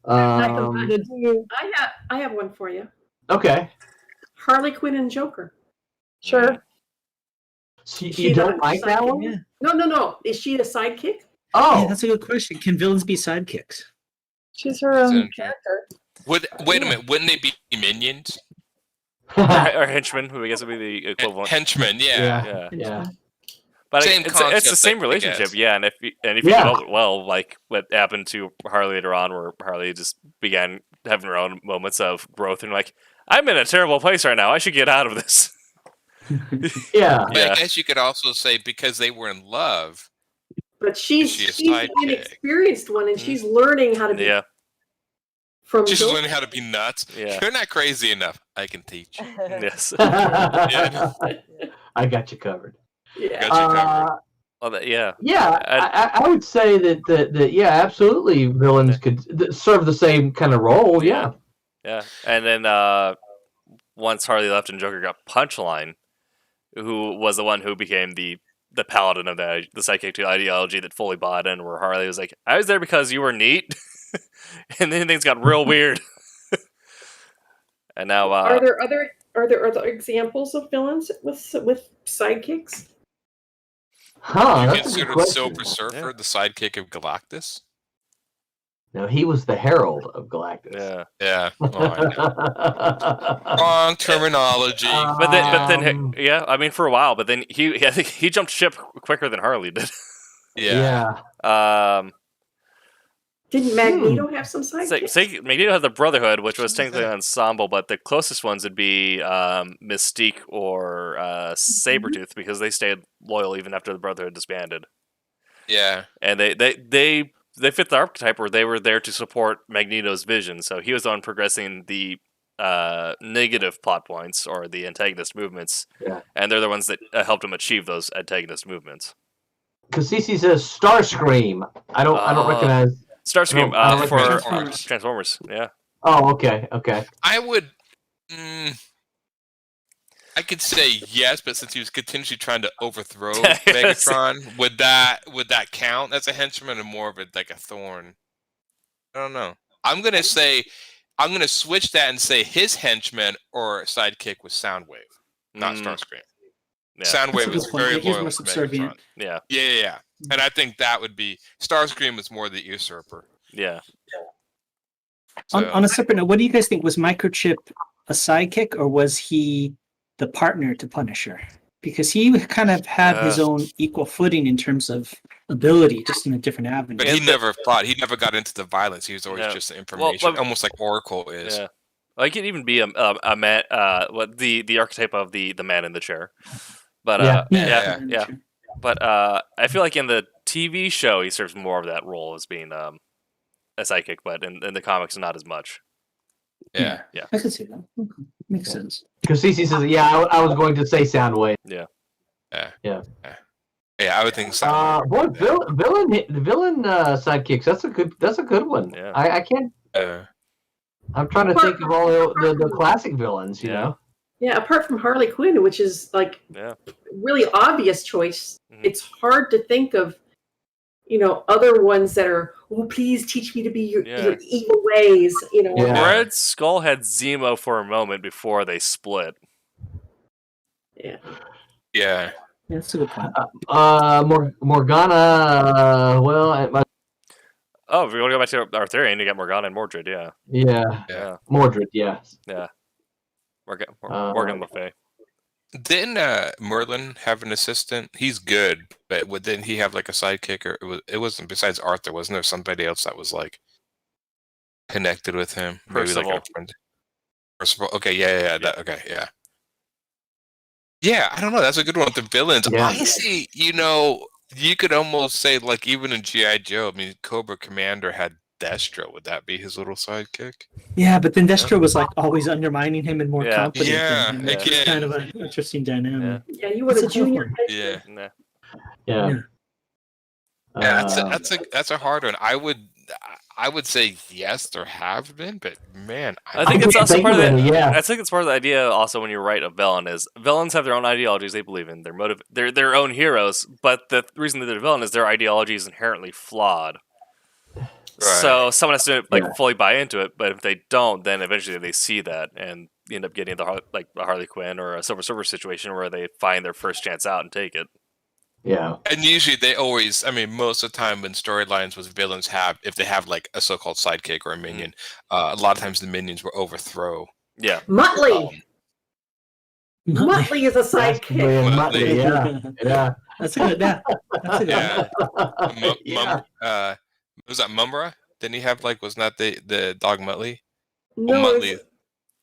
Yeah. I have one for you. Okay. Harley Quinn and Joker. Sure. So you don't like that one? Yeah. No. Is she a sidekick? Oh, Yeah, that's a good question. Can villains be sidekicks? She's her own character. Wait a minute, wouldn't they be minions? Or henchmen, who I guess would be the equivalent. Henchmen, yeah. yeah. But Same it's concept, the same I relationship, guess. yeah. And if you Yeah. develop it well, like what happened to Harley later on, where Harley just began having her own moments of growth and like, I'm in a terrible place right now. I should get out of this. Yeah. But I guess you could also say because they were in love. But she's She a the sidekick? inexperienced one, and she's learning how to be Yeah, from She's Joker. learning how to be nuts. Yeah. You're not crazy enough. I can teach you. yes. I got you covered. Yeah. Got you covered. Well, yeah. Yeah, I would say that yeah, absolutely, villains could serve the same kind of role. Yeah. Yeah. And then once Harley left and Joker got Punchline, who was the one who became the paladin of the sidekick to ideology that fully bought in, where Harley was like, I was there because you were neat. And then things got real weird. And now Are there other examples of villains with sidekicks? Huh? You That's a good consider the question. Silver Surfer the sidekick of Galactus? No, he was the herald of Galactus. yeah. Yeah. Oh, I know. Wrong terminology. But then yeah, I mean for a while, but then I think he jumped ship quicker than Harley did. Yeah. Didn't Magneto have some sidekicks? Magneto had the Brotherhood, which was technically an ensemble, but the closest ones would be Mystique or Sabretooth, because they stayed loyal even after the Brotherhood disbanded. Yeah. And they fit the archetype where they were there to support Magneto's vision. So he was the one progressing the negative plot points or the antagonist movements, and they're the ones that helped him achieve those antagonist movements. Because CC says Starscream. I don't recognize. Starscream for Transformers. Transformers. Yeah. Oh, okay. I would. I could say yes, but since he was continuously trying to overthrow Megatron, would that count as a henchman or more of like a thorn? I don't know. I'm gonna switch that and say his henchman or sidekick was Soundwave, not Starscream. Yeah. Soundwave is very He's loyal more to subservient. Megatron. Yeah. And I think that would be Starscream is more the usurper. Yeah. So, On a separate note, what do you guys think? Was Microchip a sidekick or was he the partner to Punisher? Because he kind of had his own equal footing in terms of ability, just in a different avenue. but he never got into the violence. He was always just the information, almost like Oracle is. Yeah. Well, he could even be a man, the archetype of the man in the chair. But yeah. But I feel like in the TV show he serves more of that role as being a sidekick, but in the comics not as much. Yeah. I could see that. Okay. Makes sense. Because CC says, I was going to say Soundwave. Yeah. Yeah, I would think so. Boy, villain sidekicks. That's a good one. Yeah. I can't. I'm trying to think of all the classic villains. You know. Yeah, apart from Harley Quinn, which is like really obvious choice, it's hard to think of, other ones that are, oh, please teach me to be your evil ways, Red Skull had Zemo for a moment before they split. Yeah. That's a good point. Morgana. Oh, if you want to go back to Arthurian, you got Morgana and Mordred. Yeah. Mordred. Yes. Yeah. Morgan Le Fay. Didn't Merlin have an assistant? He's good, but didn't he have like a sidekick? Or it wasn't besides Arthur. Wasn't there somebody else that was like connected with him? Percival. Maybe like a friend. Percival. Okay, yeah. Yeah, I don't know. That's a good one. The villains. Yeah. I see. You could almost say like even in G.I. Joe. I mean, Cobra Commander had Destro. Would that be his little sidekick? Yeah, but then Destro was like always undermining him and more Yeah. confident. Yeah, than him. It's again. kind of an interesting dynamic. Yeah, you want It's a a tough junior. one. Yeah. Nah. Yeah. Yeah, that's a hard one. I would say yes, there have been, but man, I think it's also part of the. Yeah. I think it's part of the idea. Also, when you write a villain, is villains have their own ideologies they believe in. They're their own heroes, but the reason that they're a villain is their ideology is inherently flawed. Right. So someone has to fully buy into it. But if they don't, then eventually they see that and you end up getting a Harley Quinn or a Silver Surfer situation where they find their first chance out and take it. Yeah. And usually they always, I mean, most of the time when storylines with villains if they have like a so-called sidekick or a minion, a lot of times the minions will overthrow. Yeah. Muttley. Muttley is a sidekick. Muttley, yeah. That's a good. That's a good. Yeah. Was that Mumra? Didn't he have wasn't that the dog Muttley? No, Muttley.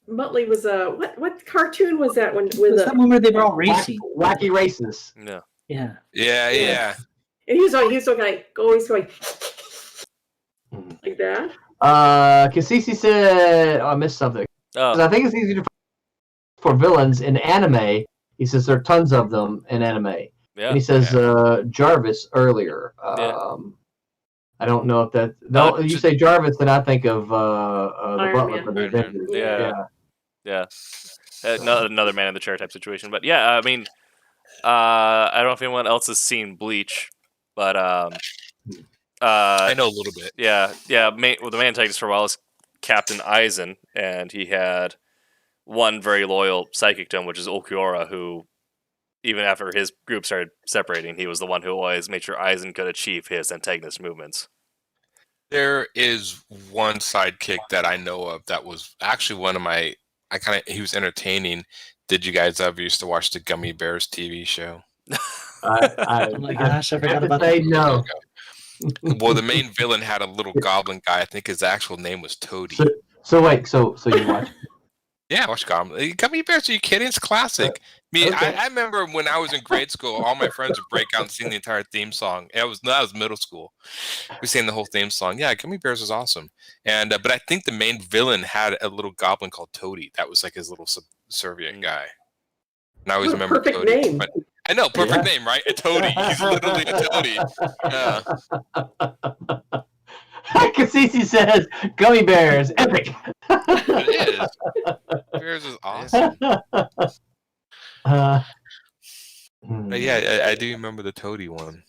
Muttley was a what cartoon was that when Was that one where they were all racing? Wacky races. No. Yeah. Yeah. And he was always going like that. Cassisi said, I missed something. 'Cause I think it's easy for villains in anime. He says there are tons of them in anime. Yeah. And he says Jarvis earlier. I don't know if that. No, you say Jarvis, then I think of the Butler for the Avengers. Yeah. Another man in the chair type situation. But yeah, I mean, I don't know if anyone else has seen Bleach, but I know a little bit. Yeah. The main antagonist for a while is Captain Aizen, and he had one very loyal psychic to him, which is Ulquiorra, who, even after his group started separating, he was the one who always made sure Aizen could achieve his antagonist movements. There is one sidekick that I know of that was actually one of my. He was entertaining. Did you guys ever used to watch the Gummy Bears TV show? Oh my gosh, I forgot about that. No. Well, the main villain had a little goblin guy. I think his actual name was Toady. So wait, so you watch? Yeah, I watched Gummy Bears. Are you kidding? It's classic. I remember when I was in grade school, all my friends would break out and sing the entire theme song. That was middle school. We sang the whole theme song. Yeah, Gummy Bears was awesome. And but I think the main villain had a little goblin called Toady. That was like his little subservient guy. And I always remember perfect Toady. name. But I know, perfect name, right? A Toady. He's literally a Toady. Yeah. Cassisi says, "Gummy Bears, epic." It is. Bears is awesome. But yeah, I do remember the Toady one.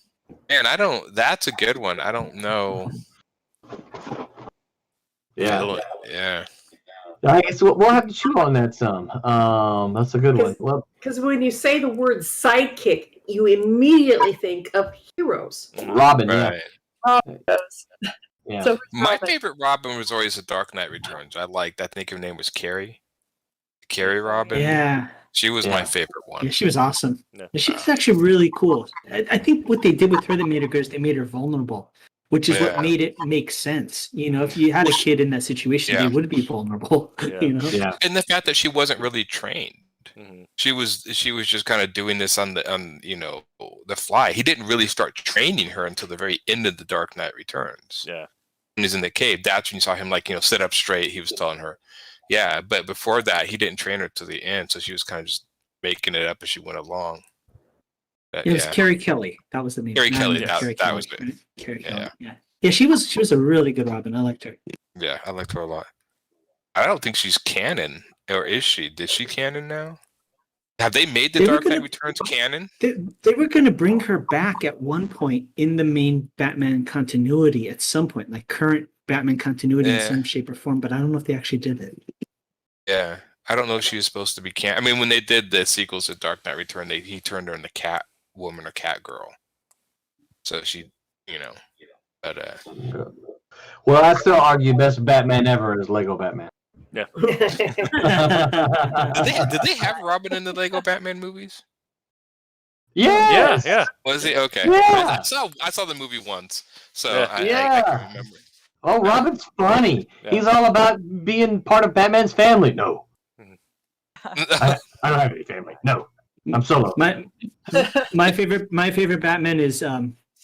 Man, that's a good one. I don't know. Yeah. Yeah. I guess we'll have to chew on that some. That's a good one. Well, because when you say the word sidekick, you immediately think of heroes. Robin, Right. yeah. So My favorite Robin was always The Dark Knight Returns. I think her name was Carrie. Carrie Robin. Yeah. She was my favorite one. Yeah, she was awesome. Yeah. She's actually really cool. I think what they did with her that made her good is they made her vulnerable, which is what made it make sense. You know, if you had a kid in that situation, they would be vulnerable. Yeah. You know, And the fact that she wasn't really trained. Mm-hmm. She was just kind of doing this on the fly. He didn't really start training her until the very end of The Dark Knight Returns. Yeah. When he's in the cave, that's when you saw him sit up straight. He was telling her. Yeah, but before that, he didn't train her to the end, so she was kind of just making it up as she went along. But, it was Carrie Kelly. That was the name. Carrie Kelly. That Kelly, was it. right? Carrie Yeah. Kelly. Yeah. She was a really good Robin. I liked her. Yeah, I liked her a lot. I don't think she's canon, or is she? Is she canon now? Have they made The Dark Knight Returns canon? They were going to bring her back at one point in the main Batman continuity at some point, like current Batman continuity in some shape or form, but I don't know if they actually did it. Yeah. I don't know if she was supposed to be canon. I mean, when they did the sequels to Dark Knight Return, he turned her into Catwoman or Catgirl. So she, but well, I still argue best Batman ever is Lego Batman. Yeah. Did they have Robin in the Lego Batman movies? Yes. Yeah. Was he? Okay. Yeah. I saw the movie once, so I can remember. Oh, Robin's funny. Yeah. He's all about being part of Batman's family. No. I don't have any family. No. I'm solo. My favorite Batman is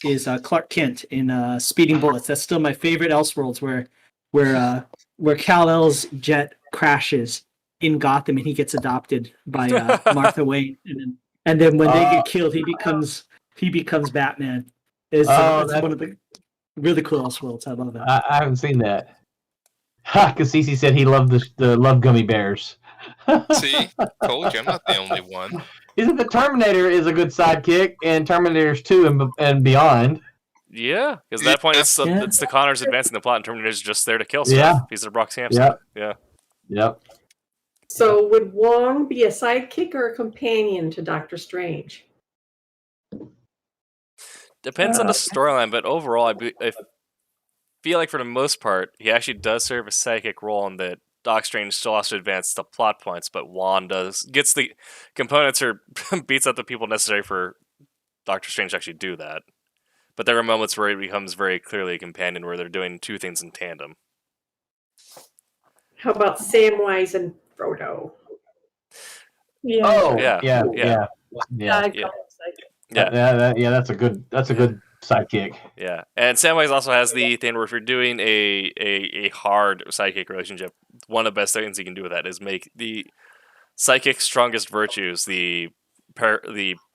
is Clark Kent in Speeding Bullets. That's still my favorite Elseworlds, where Kal-El's jet crashes in Gotham and he gets adopted by Martha Wayne, and then when they get killed, he becomes Batman. It's one of the really cool Elseworlds. I love that. I haven't seen that. Because Cece said he loved the love gummy bears. See, told you, I'm not the only one. Isn't the Terminator is a good sidekick in Terminators 2 and beyond? Yeah, because at that point it's the Connors advancing the plot, and Terminator's just there to kill stuff. Yeah. He's the Brock Sampson. Yeah. Yep. So would Wong be a sidekick or a companion to Doctor Strange? Depends on the storyline, but overall, I feel like for the most part, he actually does serve a sidekick role in that Doc Strange still has to advance the plot points, but Wong gets the components or beats out the people necessary for Doctor Strange to actually do that. But there are moments where he becomes very clearly a companion, where they're doing two things in tandem. How about Samwise and Frodo? Yeah. Oh, Yeah. That's a good sidekick. Yeah, and Samwise also has the thing where if you're doing a hard sidekick relationship, one of the best things you can do with that is make the sidekick's strongest virtues the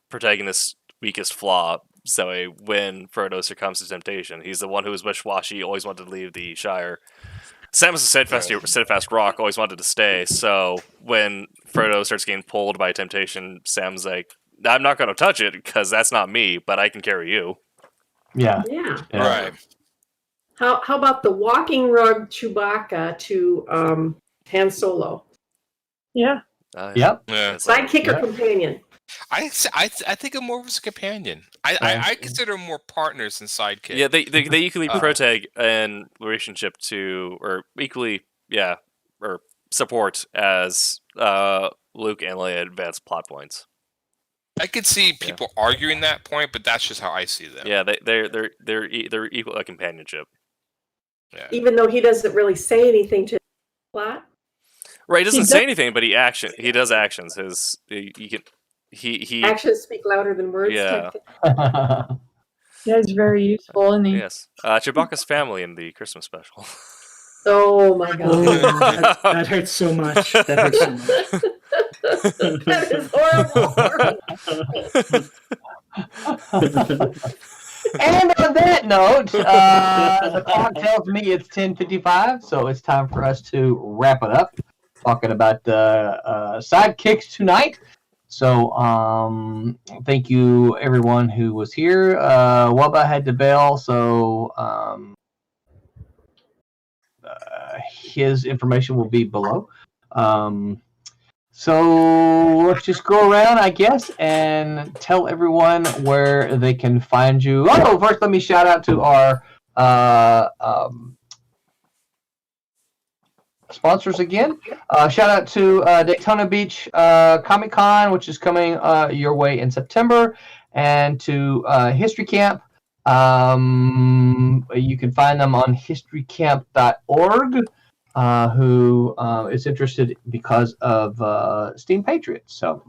protagonist's weakest flaw. So when Frodo succumbs to temptation, he's the one who was wishy-washy, always wanted to leave the Shire. Sam is a steadfast rock, always wanted to stay. So when Frodo starts getting pulled by temptation, Sam's like, I'm not going to touch it because that's not me, but I can carry you. Yeah. Right. How about the walking rug Chewbacca to Han Solo? Yeah. Yep. Yeah. Sidekick or companion? I think I'm more of a companion. I consider them more partners than sidekicks. Yeah, they equally protag in relationship to, or equally, or support as Luke and Leia advance plot points. I could see people arguing that point, but that's just how I see them. Yeah, they're equal a companionship. Yeah. Even though he doesn't really say anything to the plot. Right, he doesn't say anything, but he does actions. He Actions speak louder than words. Yeah. Yeah, it's very useful, and Yes. Chewbacca's family in the Christmas special. Oh my god. Oh, that hurts so much. That is horrible. And on that note, the clock tells me it's 10:55, so it's time for us to wrap it up. Talking about sidekicks tonight. So, thank you everyone who was here. Wubba had to bail, so his information will be below. So let's just go around, I guess, and tell everyone where they can find you. Oh, first let me shout out to our sponsors again. Shout out to Daytona Beach Comic Con, which is coming your way in September, and to History Camp. You can find them on historycamp.org. Who is interested because of Steam Patriots. So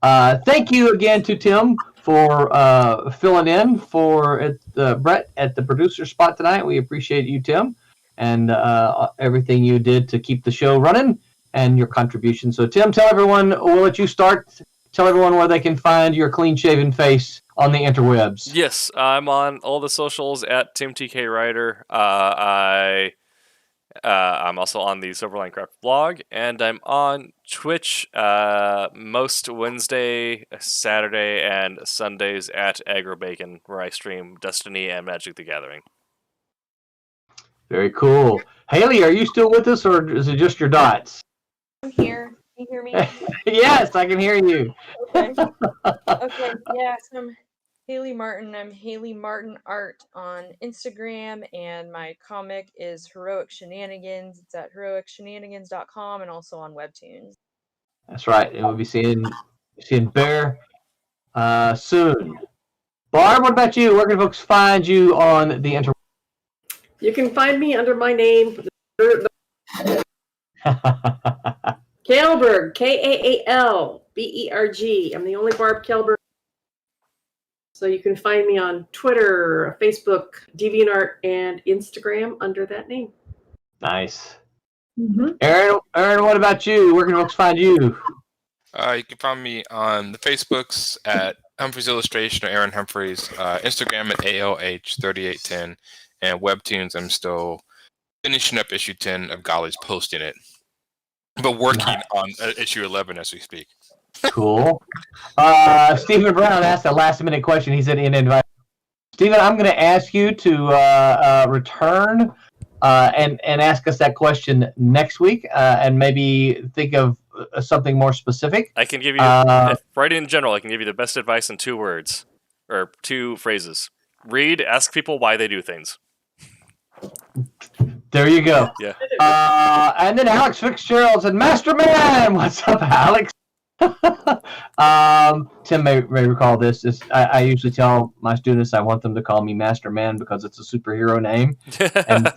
thank you again to Tim for filling in for Brett at the producer spot tonight. We appreciate you, Tim, and everything you did to keep the show running and your contribution. So Tim, tell everyone, we'll let you start. Tell everyone where they can find your clean-shaven face on the interwebs. Yes, I'm on all the socials at TimTKWriter. I'm also on the Silverline Craft blog, and I'm on Twitch most Wednesday, Saturday, and Sundays at AgroBacon, where I stream Destiny and Magic the Gathering. Very cool. Haley, are you still with us, or is it just your dots? I'm here. Can you hear me? Yes, I can hear you. Okay. Okay. Yeah. So I'm Haley Martin. I'm Haley Martin Art on Instagram, and my comic is Heroic Shenanigans. It's at heroicshenanigans.com and also on Webtoons. That's right. And we'll be seeing Bear soon. Barb, what about you? Where can folks find you on the internet? You can find me under my name, Kellberg, Kaalberg. I'm the only Barb Kellberg. So you can find me on Twitter, Facebook, DeviantArt, and Instagram under that name. Nice. Mm-hmm. Aaron, what about you? Where can folks find you? You can find me on the Facebooks at Humphreys Illustration or Aaron Humphreys, Instagram at ALH3810, and Webtoons. I'm still finishing up issue 10 of Golly's, posting it, but working on issue 11 as we speak. Cool. Stephen Brown asked a last-minute question. He said, Stephen, I'm going to ask you to return and ask us that question next week, and maybe think of something more specific. I can give you, right in general, I can give you the best advice in 2 words, or 2 phrases. Read, ask people why they do things. There you go. Yeah. And then Alex Fitzgerald said, Master Man! What's up, Alex? Tim may recall this. I usually tell my students I want them to call me Master Man because it's a superhero name, and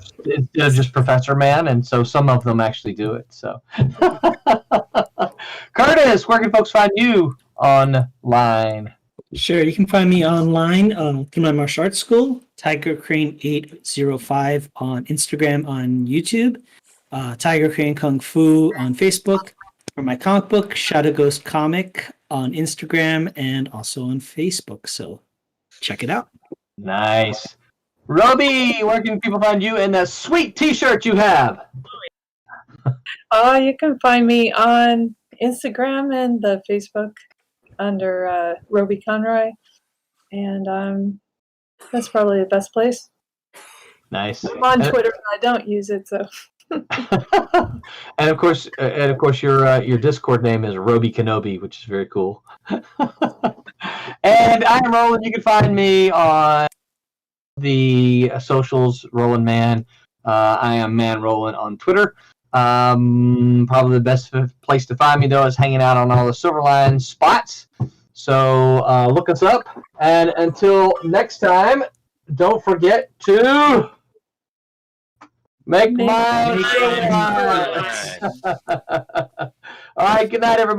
it's just Professor Man, and so some of them actually do it. So, Curtis, where can folks find you online? Sure, you can find me online through my martial arts school, Tiger Crane 805 on Instagram, on YouTube, Tiger Crane Kung Fu on Facebook. For my comic book, Shadow Ghost Comic on Instagram and also on Facebook. So check it out. Nice. Roby, where can people find you and the sweet t-shirt you have? You can find me on Instagram and the Facebook under Roby Conroy. And that's probably the best place. Nice. I'm on Twitter, but I don't use it, so. and of course, your Discord name is Roby Kenobi, which is very cool. And I am Roland. You can find me on the socials, Roland Man. I am Man Roland on Twitter. Probably the best place to find me though is hanging out on all the Silverline spots. So look us up. And until next time, don't forget to. Make mine. All right, good night, everybody.